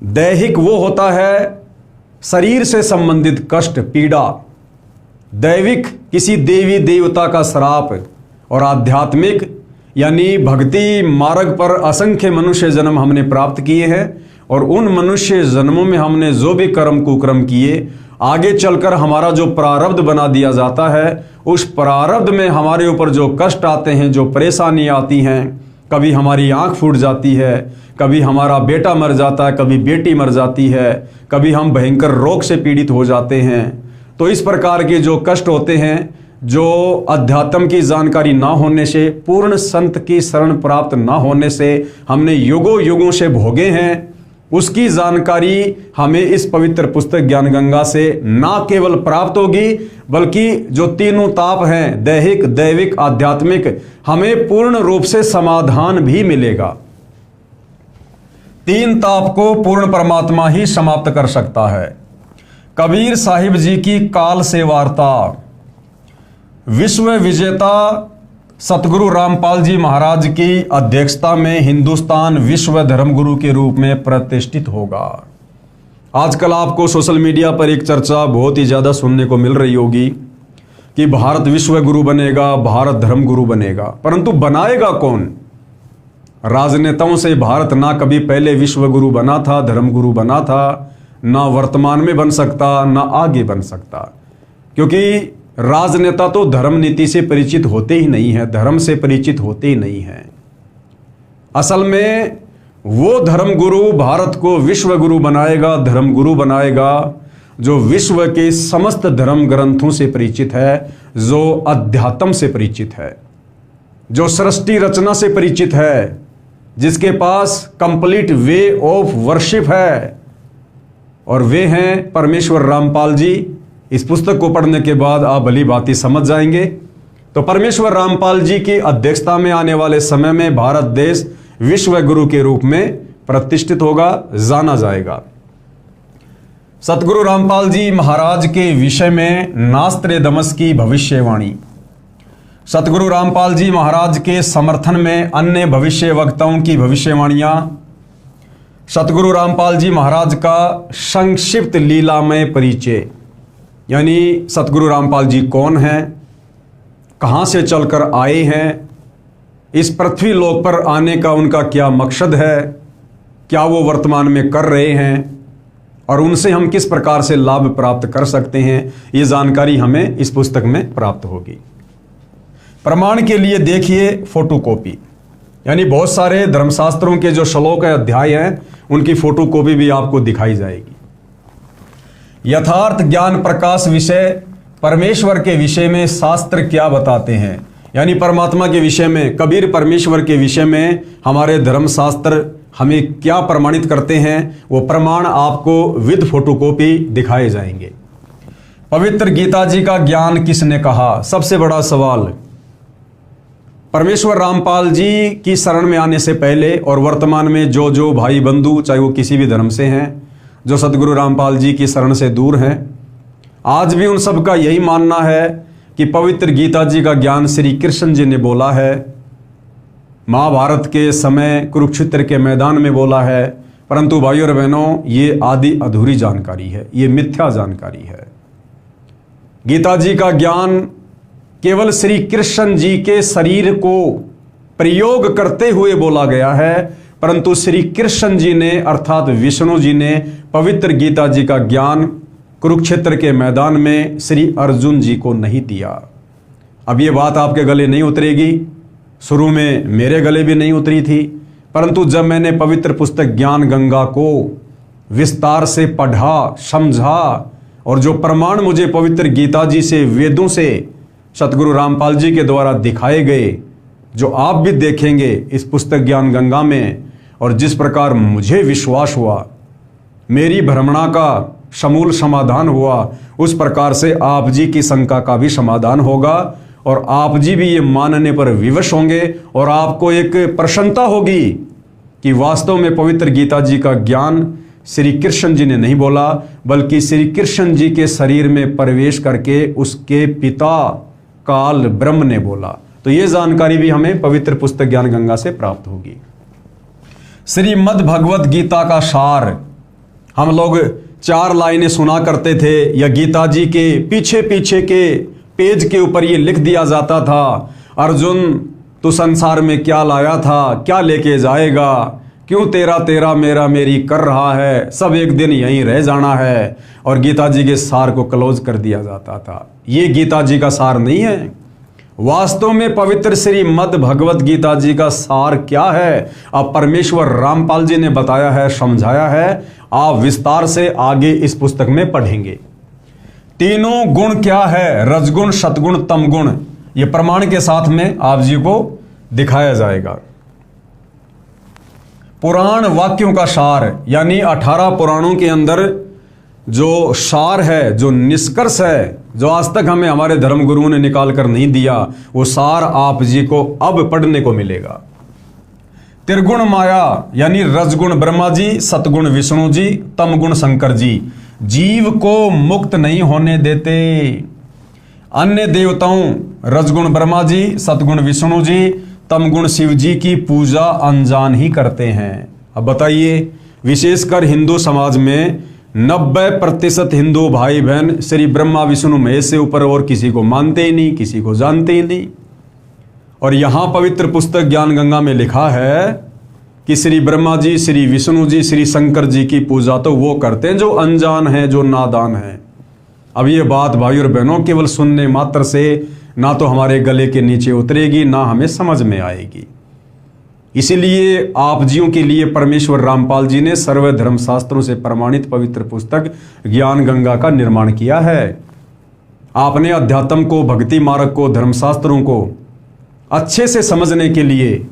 दैहिक वो होता है शरीर से संबंधित कष्ट, पीड़ा, दैविक किसी देवी देवता का श्राप, और आध्यात्मिक यानी भक्ति मार्ग पर असंख्य मनुष्य जन्म हमने प्राप्त किए हैं और उन मनुष्य जन्मों में हमने जो भी कर्म कुकर्म किए, आगे चलकर हमारा जो प्रारब्ध बना दिया जाता है, उस प्रारब्ध में हमारे ऊपर जो कष्ट आते हैं, जो परेशानी आती हैं, कभी हमारी आंख फूट जाती है, कभी हमारा बेटा मर जाता है, कभी बेटी मर जाती है, कभी हम भयंकर रोग से पीड़ित हो जाते हैं। तो इस प्रकार के जो कष्ट होते हैं, जो अध्यात्म की जानकारी ना होने से, पूर्ण संत की शरण प्राप्त ना होने से हमने युगों युगों से भोगे हैं, उसकी जानकारी हमें इस पवित्र पुस्तक ज्ञान गंगा से ना केवल प्राप्त होगी, बल्कि जो तीनों ताप हैं, दैहिक, दैविक, आध्यात्मिक, हमें पूर्ण रूप से समाधान भी मिलेगा। तीन ताप को पूर्ण परमात्मा ही समाप्त कर सकता है। कबीर साहिब जी की काल से वार्ता। विश्व विजेता सतगुरु रामपाल जी महाराज की अध्यक्षता में हिंदुस्तान विश्व धर्मगुरु के रूप में प्रतिष्ठित होगा। आजकल आपको सोशल मीडिया पर एक चर्चा बहुत ही ज़्यादा सुनने को मिल रही होगी कि भारत विश्व गुरु बनेगा, भारत धर्मगुरु बनेगा। परंतु बनाएगा कौन? राजनेताओं से भारत ना कभी पहले विश्व गुरु बना था, धर्मगुरु बना था, ना वर्तमान में बन सकता, ना आगे बन सकता, क्योंकि राजनेता तो धर्म नीति से परिचित होते ही नहीं है, धर्म से परिचित होते ही नहीं है। असल में वो धर्मगुरु भारत को विश्व गुरु बनाएगा, धर्मगुरु बनाएगा, जो विश्व के समस्त धर्म ग्रंथों से परिचित है, जो अध्यात्म से परिचित है, जो सृष्टि रचना से परिचित है, जिसके पास कंप्लीट वे ऑफ वर्शिप है, और वे हैं परमेश्वर रामपाल जी। इस पुस्तक को पढ़ने के बाद आप भली भांति समझ जाएंगे। तो परमेश्वर रामपाल जी की अध्यक्षता में आने वाले समय में भारत देश विश्व गुरु के रूप में प्रतिष्ठित होगा, जाना जाएगा। सतगुरु रामपाल जी महाराज के विषय में नास्त्रेदमस की भविष्यवाणी। सतगुरु रामपाल जी महाराज के समर्थन में अन्य भविष्य वक्ताओं की भविष्यवाणियां। सतगुरु रामपाल जी महाराज का संक्षिप्त लीलामय परिचय, यानी सतगुरु रामपाल जी कौन हैं, कहाँ से चलकर आए हैं, इस पृथ्वी लोक पर आने का उनका क्या मकसद है, क्या वो वर्तमान में कर रहे हैं, और उनसे हम किस प्रकार से लाभ प्राप्त कर सकते हैं, ये जानकारी हमें इस पुस्तक में प्राप्त होगी। प्रमाण के लिए देखिए फोटोकॉपी, यानी बहुत सारे धर्मशास्त्रों के जो श्लोक है, अध्याय हैं, उनकी फोटोकॉपी भी आपको दिखाई जाएगी। यथार्थ ज्ञान प्रकाश विषय, परमेश्वर के विषय में शास्त्र क्या बताते हैं, यानी परमात्मा के विषय में, कबीर परमेश्वर के विषय में हमारे धर्मशास्त्र हमें क्या प्रमाणित करते हैं, वो प्रमाण आपको विद फोटोकॉपी दिखाए जाएंगे। पवित्र गीता जी का ज्ञान किसने कहा? सबसे बड़ा सवाल। परमेश्वर रामपाल जी की शरण में आने से पहले और वर्तमान में जो जो भाई बंधु, चाहे वो किसी भी धर्म से हैं, जो सतगुरु रामपाल जी की शरण से दूर हैं, आज भी उन सब का यही मानना है कि पवित्र गीता जी का ज्ञान श्री कृष्ण जी ने बोला है, महाभारत के समय कुरुक्षेत्र के मैदान में बोला है। परंतु भाइयों और बहनों, ये आदि अधूरी जानकारी है, ये मिथ्या जानकारी है। गीता जी का ज्ञान केवल श्री कृष्ण जी के शरीर को प्रयोग करते हुए बोला गया है, परंतु श्री कृष्ण जी ने अर्थात विष्णु जी ने पवित्र गीता जी का ज्ञान कुरुक्षेत्र के मैदान में श्री अर्जुन जी को नहीं दिया। अब ये बात आपके गले नहीं उतरेगी, शुरू में मेरे गले भी नहीं उतरी थी, परंतु जब मैंने पवित्र पुस्तक ज्ञान गंगा को विस्तार से पढ़ा, समझा, और जो प्रमाण मुझे पवित्र गीता जी से, वेदों से सतगुरु रामपाल जी के द्वारा दिखाए गए, जो आप भी देखेंगे इस पुस्तक ज्ञान गंगा में, और जिस प्रकार मुझे विश्वास हुआ, मेरी भ्रमणा का समूल समाधान हुआ, उस प्रकार से आप जी की शंका का भी समाधान होगा, और आप जी भी ये मानने पर विवश होंगे, और आपको एक प्रसन्नता होगी कि वास्तव में पवित्र गीता जी का ज्ञान श्री कृष्ण जी ने नहीं बोला, बल्कि श्री कृष्ण जी के शरीर में प्रवेश करके उसके पिता काल ब्रह्म ने बोला। तो ये जानकारी भी हमें पवित्र पुस्तक ज्ञान गंगा से प्राप्त होगी। श्रीमद् भगवत गीता का सार हम लोग 4 लाइनें सुना करते थे, या गीता जी के पीछे पीछे के पेज के ऊपर ये लिख दिया जाता था, अर्जुन तू संसार में क्या लाया था, क्या लेके जाएगा, क्यों तेरा तेरा मेरा मेरी कर रहा है, सब एक दिन यहीं रह जाना है। और गीता जी के सार को क्लोज कर दिया जाता था। ये गीता जी का सार नहीं है। वास्तव में पवित्र श्रीमद् भगवत गीता जी का सार क्या है, अब परमेश्वर रामपाल जी ने बताया है, समझाया है। आप विस्तार से आगे इस पुस्तक में पढ़ेंगे। तीनों गुण क्या है, रजगुण, सतगुण, तमगुण, ये प्रमाण के साथ में आप जी को दिखाया जाएगा। पुराण वाक्यों का सार, यानी 18 पुराणों के अंदर जो सार है, जो निष्कर्ष है, जो आज तक हमें हमारे धर्म गुरुओं ने निकाल कर नहीं दिया, वो सार आप जी को अब पढ़ने को मिलेगा। त्रिगुण माया, यानी रजगुण ब्रह्मा जी, सतगुण विष्णु जी, तमगुण शंकर जी, जीव को मुक्त नहीं होने देते। अन्य देवताओं, रजगुण ब्रह्मा जी, सतगुण विष्णु जी, तमगुण शिव जी की पूजा अनजान ही करते हैं। अब बताइए, विशेषकर हिंदू समाज में 90% हिंदू भाई बहन श्री ब्रह्मा विष्णु महेश से ऊपर और किसी को मानते ही नहीं, किसी को जानते ही नहीं। और यहां पवित्र पुस्तक ज्ञान गंगा में लिखा है कि श्री ब्रह्मा जी, श्री विष्णु जी, श्री शंकर जी की पूजा तो वो करते हैं जो अनजान है, जो नादान है। अब ये बात भाई और बहनों केवल सुनने मात्र से ना तो हमारे गले के नीचे उतरेगी, ना हमें समझ में आएगी। इसीलिए आप जियों के लिए परमेश्वर रामपाल जी ने सर्व धर्म शास्त्रों से प्रमाणित पवित्र पुस्तक ज्ञान गंगा का निर्माण किया है। आपने अध्यात्म को, भक्ति मार्ग को, धर्मशास्त्रों को अच्छे से समझने के लिए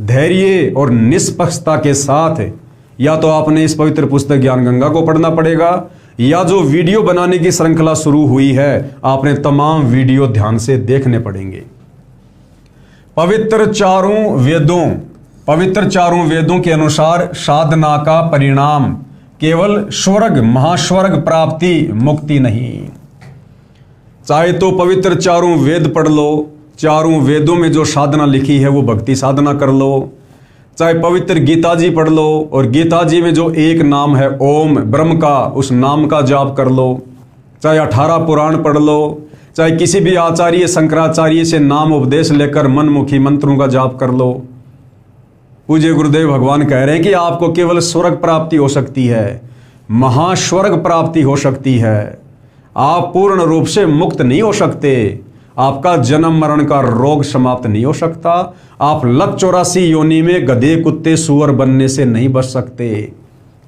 धैर्य और निष्पक्षता के साथ या तो आपने इस पवित्र पुस्तक ज्ञान गंगा को पढ़ना पड़ेगा, या जो वीडियो बनाने की श्रृंखला शुरू हुई है, आपने तमाम वीडियो ध्यान से देखने पड़ेंगे। पवित्र चारों वेदों के अनुसार साधना का परिणाम केवल स्वर्ग, महास्वर्ग प्राप्ति, मुक्ति नहीं। चाहे तो पवित्र चारों वेद पढ़ लो, चारों वेदों में जो साधना लिखी है वो भक्ति साधना कर लो। चाहे पवित्र गीता जी पढ़ लो और गीता जी में जो एक नाम है ओम ब्रह्म का, उस नाम का जाप कर लो। चाहे 18 पुराण पढ़ लो, चाहे किसी भी आचार्य शंकराचार्य से नाम उपदेश लेकर मनमुखी मंत्रों का जाप कर लो। पूज्य गुरुदेव भगवान कह रहे हैं कि आपको केवल स्वर्ग प्राप्ति हो सकती है, महास्वर्ग प्राप्ति हो सकती है। आप पूर्ण रूप से मुक्त नहीं हो सकते। आपका जन्म मरण का रोग समाप्त नहीं हो सकता। आप 184 योनि में गधे, कुत्ते, सुअर बनने से नहीं बच सकते,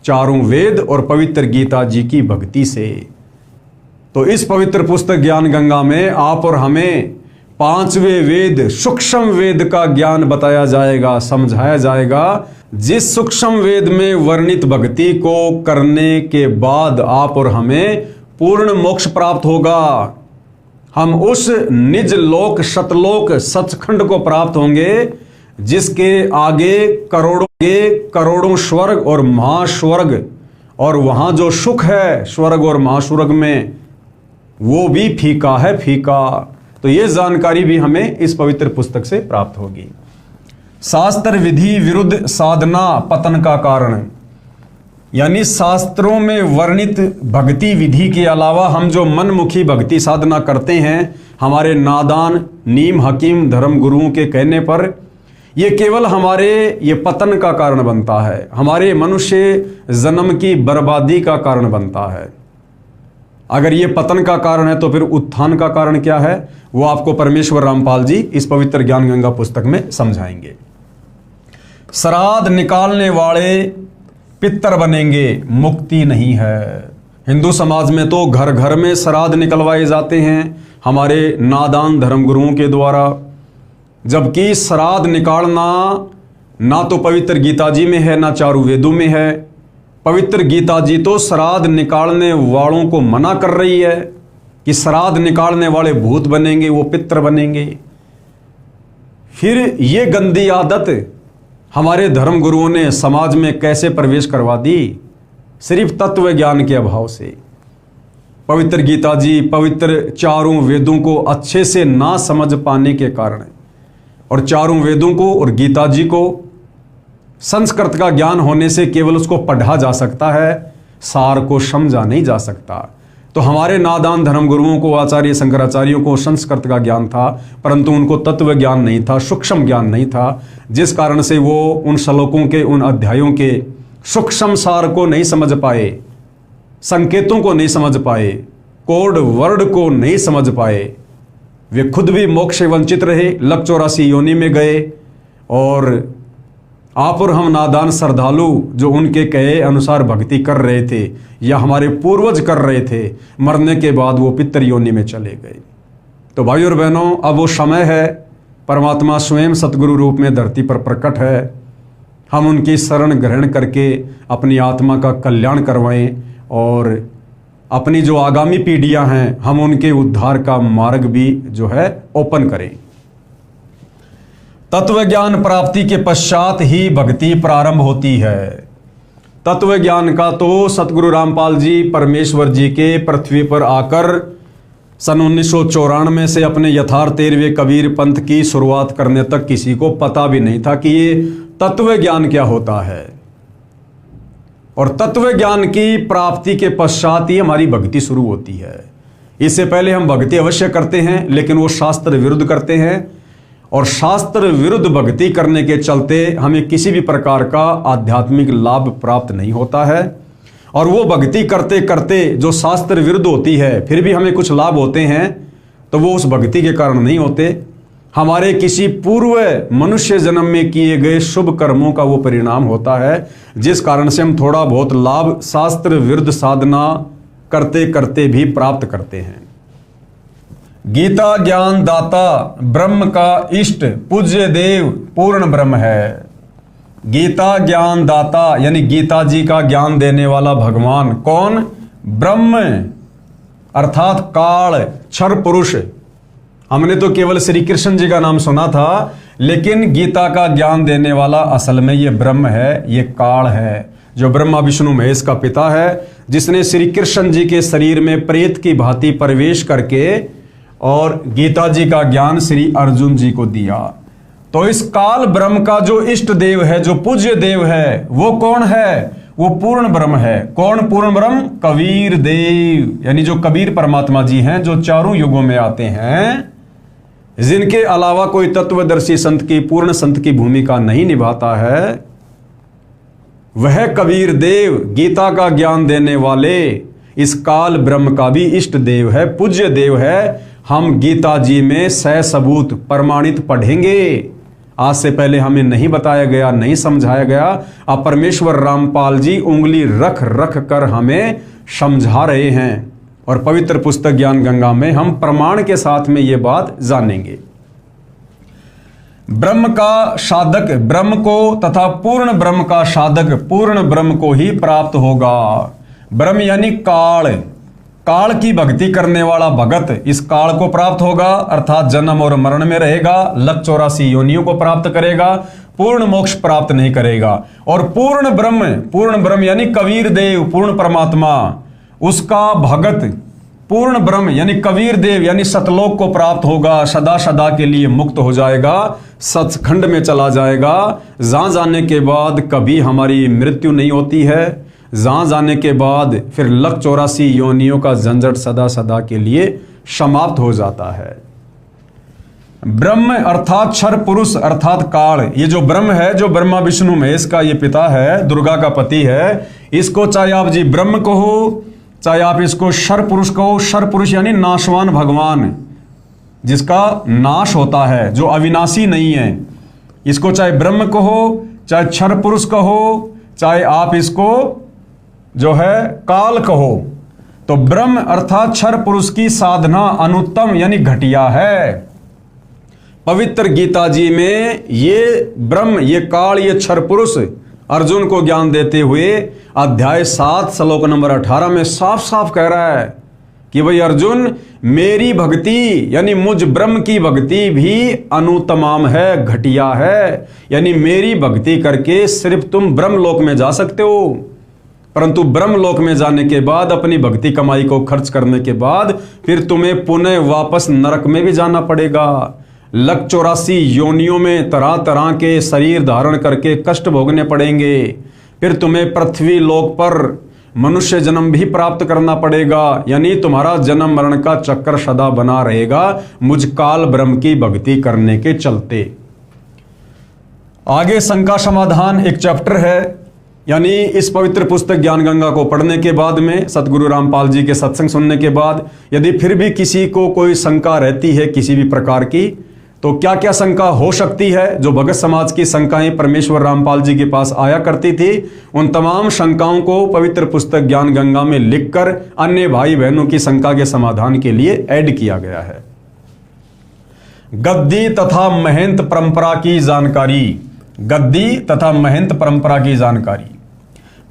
चारों वेद और पवित्र गीता जी की भक्ति से। तो इस पवित्र पुस्तक ज्ञान गंगा में आप और हमें 5वें वेद, सूक्ष्म वेद का ज्ञान बताया जाएगा, समझाया जाएगा, जिस सूक्ष्म वेद में वर्णित भक्ति को करने के बाद आप और हमें पूर्ण मोक्ष प्राप्त होगा। हम उस निज लोक, सतलोक, सचखंड को प्राप्त होंगे, जिसके आगे करोड़ों स्वर्ग और महास्वर्ग, और वहां जो सुख है स्वर्ग और महास्वर्ग में, वो भी फीका है, फीका। तो ये जानकारी भी हमें इस पवित्र पुस्तक से प्राप्त होगी। शास्त्र विधि विरुद्ध साधना पतन का कारण, यानी शास्त्रों में वर्णित भक्ति विधि के अलावा हम जो मनमुखी भक्ति साधना करते हैं, हमारे नादान नीम हकीम धर्म गुरुओं के कहने पर, ये केवल हमारे ये पतन का कारण बनता है, हमारे मनुष्य जन्म की बर्बादी का कारण बनता है। अगर ये पतन का कारण है तो फिर उत्थान का कारण क्या है, वो आपको परमेश्वर रामपाल जी इस पवित्र ज्ञान गंगा पुस्तक में समझाएंगे। श्राद्ध निकालने वाले पितर बनेंगे, मुक्ति नहीं है। हिंदू समाज में तो घर घर में श्राद्ध निकलवाए जाते हैं हमारे नादान धर्मगुरुओं के द्वारा, जबकि श्राद्ध निकालना ना तो पवित्र गीता जी में है, ना चारों वेदों में है। पवित्र गीता जी तो श्राद्ध निकालने वालों को मना कर रही है कि श्राद्ध निकालने वाले भूत बनेंगे, वो पितर बनेंगे। फिर ये गंदी आदत हमारे धर्म गुरुओं ने समाज में कैसे प्रवेश करवा दी? सिर्फ तत्व ज्ञान के अभाव से। पवित्र गीता जी, पवित्र चारों वेदों को अच्छे से ना समझ पाने के कारण, और चारों वेदों को और गीता जी को संस्कृत का ज्ञान होने से केवल उसको पढ़ा जा सकता है, सार को समझा नहीं जा सकता। तो हमारे नादान धर्मगुरुओं को, आचार्य शंकराचार्यों को संस्कृत का ज्ञान था, परंतु उनको तत्व ज्ञान नहीं था, सूक्ष्म ज्ञान नहीं था, जिस कारण से वो उन श्लोकों के, उन अध्यायों के सूक्ष्म सार को नहीं समझ पाए, संकेतों को नहीं समझ पाए, कोड वर्ड को नहीं समझ पाए। वे खुद भी मोक्ष से वंचित रहे, लक 84 योनि में गए, और आप और हम नादान श्रद्धालु जो उनके कहे अनुसार भक्ति कर रहे थे या हमारे पूर्वज कर रहे थे, मरने के बाद वो पितर योनि में चले गए। तो भाई और बहनों, अब वो समय है, परमात्मा स्वयं सतगुरु रूप में धरती पर प्रकट है। हम उनकी शरण ग्रहण करके अपनी आत्मा का कल्याण करवाएं और अपनी जो आगामी पीढ़ियां हैं, हम उनके उद्धार का मार्ग भी जो है ओपन करें। तत्व ज्ञान प्राप्ति के पश्चात ही भक्ति प्रारंभ होती है। तत्व ज्ञान का तो सतगुरु रामपाल जी परमेश्वर जी के पृथ्वी पर आकर सन 1994 से अपने यथार्थ 13वें कबीर पंथ की शुरुआत करने तक किसी को पता भी नहीं था कि ये तत्व ज्ञान क्या होता है। और तत्व ज्ञान की प्राप्ति के पश्चात ही हमारी भक्ति शुरू होती है। इससे पहले हम भक्ति अवश्य करते हैं, लेकिन वो शास्त्र विरुद्ध करते हैं, और शास्त्र विरुद्ध भक्ति करने के चलते हमें किसी भी प्रकार का आध्यात्मिक लाभ प्राप्त नहीं होता है। और वो भक्ति करते करते जो शास्त्र विरुद्ध होती है, फिर भी हमें कुछ लाभ होते हैं, तो वो उस भक्ति के कारण नहीं होते, हमारे किसी पूर्व मनुष्य जन्म में किए गए शुभ कर्मों का वो परिणाम होता है, जिस कारण से हम थोड़ा बहुत लाभ शास्त्र विरुद्ध साधना करते करते भी प्राप्त करते हैं। गीता ज्ञान दाता ब्रह्म का इष्ट पूज्य देव पूर्ण ब्रह्म है। गीता ज्ञान दाता यानी गीता जी का ज्ञान देने वाला भगवान कौन? ब्रह्म अर्थात काल क्षर पुरुष। हमने तो केवल श्री कृष्ण जी का नाम सुना था, लेकिन गीता का ज्ञान देने वाला असल में ये ब्रह्म है, ये काल है, जो ब्रह्मा विष्णु महेश का पिता है, जिसने श्री कृष्ण जी के शरीर में प्रेत की भांति प्रवेश करके और गीता जी का ज्ञान श्री अर्जुन जी को दिया। तो इस काल ब्रह्म का जो इष्ट देव है, जो पूज्य देव है, वो कौन है? वो पूर्ण ब्रह्म है। कौन पूर्ण ब्रह्म? कबीर देव, यानी जो कबीर परमात्मा जी हैं, जो चारों युगों में आते हैं, जिनके अलावा कोई तत्वदर्शी संत की, पूर्ण संत की भूमिका नहीं निभाता है, वह कबीर देव गीता का ज्ञान देने वाले इस काल ब्रह्म का भी इष्ट देव है, पूज्य देव है। हम गीता जी में सबूत प्रमाणित पढ़ेंगे। आज से पहले हमें नहीं बताया गया, नहीं समझाया गया, अब परमेश्वर रामपाल जी उंगली रख रख कर हमें समझा रहे हैं, और पवित्र पुस्तक ज्ञान गंगा में हम प्रमाण के साथ में ये बात जानेंगे। ब्रह्म का साधक ब्रह्म को तथा पूर्ण ब्रह्म का साधक पूर्ण ब्रह्म को ही प्राप्त होगा। ब्रह्म यानी काल, काल की भक्ति करने वाला भगत इस काल को प्राप्त होगा, अर्थात जन्म और मरण में रहेगा, लक 84 योनियों को प्राप्त करेगा, पूर्ण मोक्ष प्राप्त नहीं करेगा। और पूर्ण ब्रह्म यानी कबीर देव, पूर्ण परमात्मा, उसका भगत पूर्ण ब्रह्म यानी कबीर देव यानी सतलोक को प्राप्त होगा, सदा सदा के लिए मुक्त हो जाएगा, सचखंड में चला जाएगा, जहां जाने के बाद कभी हमारी मृत्यु नहीं होती है, जहां जाने के बाद फिर लक 84 योनियों का झंझट सदा सदा के लिए समाप्त हो जाता है। ब्रह्म अर्थात क्षर पुरुष अर्थात काल, ये जो ब्रह्म है, जो ब्रह्मा विष्णु महेश का ये पिता है, दुर्गा का पति है, इसको चाहे आप जी ब्रह्म कहो, चाहे आप इसको क्षर पुरुष कहो। क्षर पुरुष यानी नाशवान भगवान, जिसका नाश होता है, जो अविनाशी नहीं है, इसको चाहे ब्रह्म कहो, चाहे क्षर पुरुष कहो, चाहे आप इसको जो है काल कहो। तो ब्रह्म अर्थात क्षर पुरुष की साधना अनुत्तम यानी घटिया है। पवित्र गीता जी में ये ब्रह्म, ये काल, ये क्षर पुरुष अर्जुन को ज्ञान देते हुए अध्याय 7 श्लोक नंबर 18 में साफ साफ कह रहा है कि भाई अर्जुन, मेरी भक्ति यानी मुझ ब्रह्म की भक्ति भी अनुत्तमाम है, घटिया है, यानी मेरी भक्ति करके सिर्फ तुम ब्रह्म लोक में जा सकते हो, परंतु ब्रह्म लोक में जाने के बाद अपनी भक्ति कमाई को खर्च करने के बाद फिर तुम्हें पुनः वापस नरक में भी जाना पड़ेगा। लक 84 योनियों में तरह तरह के शरीर धारण करके कष्ट भोगने पड़ेंगे, फिर तुम्हें पृथ्वी लोक पर मनुष्य जन्म भी प्राप्त करना पड़ेगा, यानी तुम्हारा जन्म मरण का चक्कर सदा बना रहेगा मुझ काल ब्रह्म की भक्ति करने के चलते। आगे शंका समाधान एक चैप्टर है, यानी इस पवित्र पुस्तक ज्ञान गंगा को पढ़ने के बाद में, सतगुरु रामपाल जी के सत्संग सुनने के बाद, यदि फिर भी किसी को कोई शंका रहती है किसी भी प्रकार की, तो क्या क्या शंका हो सकती है, जो भगत समाज की शंकाएं परमेश्वर रामपाल जी के पास आया करती थी, उन तमाम शंकाओं को पवित्र पुस्तक ज्ञान गंगा में लिखकर अन्य भाई बहनों की शंका के समाधान के लिए ऐड किया गया है। गद्दी तथा महंत परंपरा की जानकारी, गद्दी तथा महंत परंपरा की जानकारी,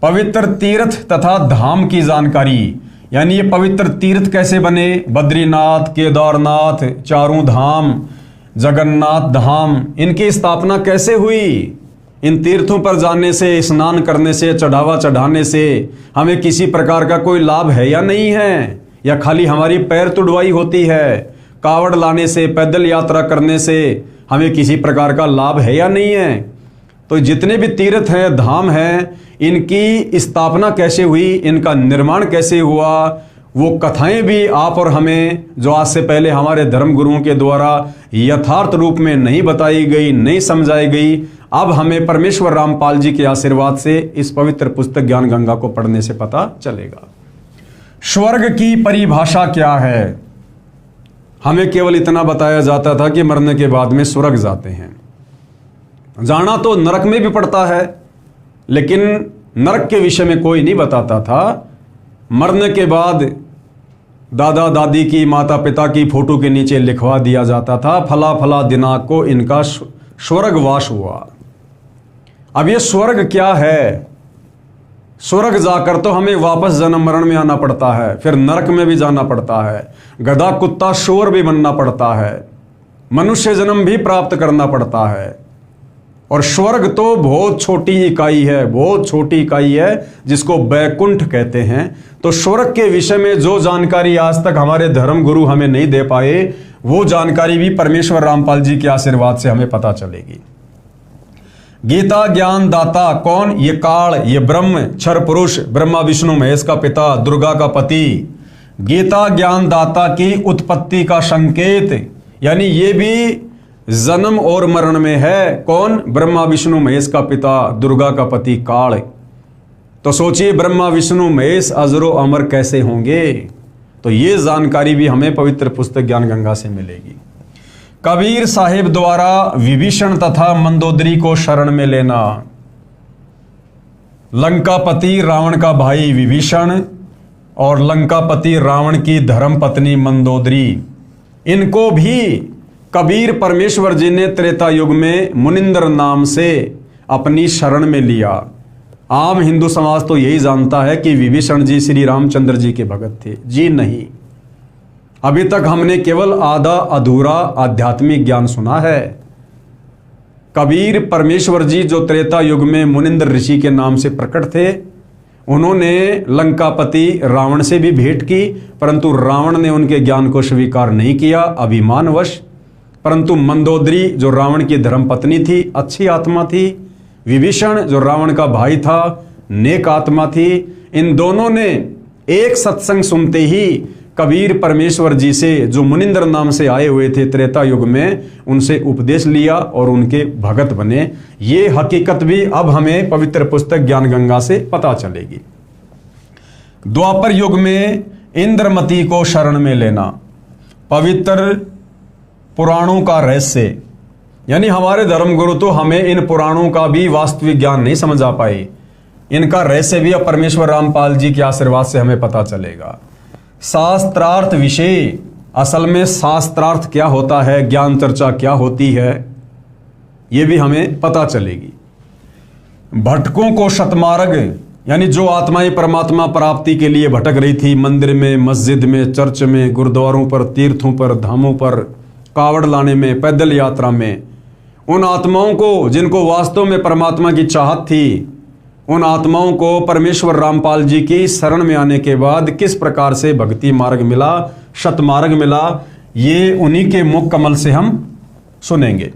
पवित्र तीर्थ तथा धाम की जानकारी, यानी ये पवित्र तीर्थ कैसे बने, बद्रीनाथ, केदारनाथ, चारों धाम, जगन्नाथ धाम, इनकी स्थापना कैसे हुई, इन तीर्थों पर जाने से, स्नान करने से, चढ़ावा चढ़ाने से हमें किसी प्रकार का कोई लाभ है या नहीं है, या खाली हमारी पैर तुड़वाई होती है, कावड़ लाने से, पैदल यात्रा करने से हमें किसी प्रकार का लाभ है या नहीं है। तो जितने भी तीर्थ हैं, धाम हैं, इनकी स्थापना कैसे हुई, इनका निर्माण कैसे हुआ, वो कथाएं भी आप और हमें, जो आज से पहले हमारे धर्म गुरुओं के द्वारा यथार्थ रूप में नहीं बताई गई, नहीं समझाई गई, अब हमें परमेश्वर रामपाल जी के आशीर्वाद से इस पवित्र पुस्तक ज्ञान गंगा को पढ़ने से पता चलेगा। स्वर्ग की परिभाषा क्या है? हमें केवल इतना बताया जाता था कि मरने के बाद में स्वर्ग जाते हैं। जाना तो नरक में भी पड़ता है, लेकिन नरक के विषय में कोई नहीं बताता था। मरने के बाद दादा दादी की, माता पिता की फोटो के नीचे लिखवा दिया जाता था, फला फला दिनांक को इनका स्वर्गवास हुआ। अब ये स्वर्ग क्या है? स्वर्ग जाकर तो हमें वापस जन्म मरण में आना पड़ता है, फिर नरक में भी जाना पड़ता है, गधा कुत्ता शोर भी बनना पड़ता है, मनुष्य जन्म भी प्राप्त करना पड़ता है। और स्वर्ग तो बहुत छोटी इकाई है, बहुत छोटी इकाई है, जिसको बैकुंठ कहते हैं। तो स्वर्ग के विषय में जो जानकारी आज तक हमारे धर्म गुरु हमें नहीं दे पाए, वो जानकारी भी परमेश्वर रामपाल जी के आशीर्वाद से हमें पता चलेगी। गीता ज्ञान दाता कौन? ये काल, ये ब्रह्म, क्षर पुरुष, ब्रह्मा विष्णु महेश का पिता, दुर्गा का पति। गीता ज्ञान दाता की उत्पत्ति का संकेत, यानी ये भी जन्म और मरण में है। कौन? ब्रह्मा विष्णु महेश का पिता, दुर्गा का पति काल। तो सोचिए, ब्रह्मा विष्णु महेश अजरो अमर कैसे होंगे? तो ये जानकारी भी हमें पवित्र पुस्तक ज्ञान गंगा से मिलेगी। कबीर साहिब द्वारा विभीषण तथा मंदोदरी को शरण में लेना। लंकापति रावण का भाई विभीषण और लंकापति रावण की धर्म पत्नी मंदोदरी, इनको भी कबीर परमेश्वर जी ने त्रेता युग में मुनिंदर नाम से अपनी शरण में लिया। आम हिंदू समाज तो यही जानता है कि विभीषण जी श्री रामचंद्र जी के भगत थे। जी नहीं, अभी तक हमने केवल आधा अधूरा आध्यात्मिक ज्ञान सुना है। कबीर परमेश्वर जी जो त्रेता युग में मुनिंदर ऋषि के नाम से प्रकट थे, उन्होंने लंकापति रावण से भी भेंट की, परंतु रावण ने उनके ज्ञान को स्वीकार नहीं किया अभिमानवश। परंतु मंदोदरी जो रावण की धर्मपत्नी थी, अच्छी आत्मा थी। विभीषण जो रावण का भाई था, नेक आत्मा थी। इन दोनों ने एक सत्संग सुनते ही कबीर परमेश्वर जी से, जो मुनिंदर नाम से आए हुए थे त्रेता युग में, उनसे उपदेश लिया और उनके भगत बने। ये हकीकत भी अब हमें पवित्र पुस्तक ज्ञान गंगा से पता चलेगी। द्वापर युग में इंद्रमती को शरण में लेना। पवित्र पुराणों का रहस्य, यानी हमारे धर्मगुरु तो हमें इन पुराणों का भी वास्तविक ज्ञान नहीं समझ आ पाए। इनका रहस्य भी अब परमेश्वर रामपाल जी के आशीर्वाद से हमें पता चलेगा। शास्त्रार्थ विषय, असल में शास्त्रार्थ क्या होता है, ज्ञान चर्चा क्या होती है, ये भी हमें पता चलेगी। भटकों को शतमार्ग, यानी जो आत्माएं परमात्मा प्राप्ति के लिए भटक रही थी, मंदिर में, मस्जिद में, चर्च में, गुरुद्वारों पर, तीर्थों पर, धामों पर, कावड़ लाने में, पैदल यात्रा में, उन आत्माओं को जिनको वास्तव में परमात्मा की चाहत थी, उन आत्माओं को परमेश्वर रामपाल जी की शरण में आने के बाद किस प्रकार से भक्ति मार्ग मिला, शतमार्ग मिला, ये उन्हीं के मुख कमल से हम सुनेंगे।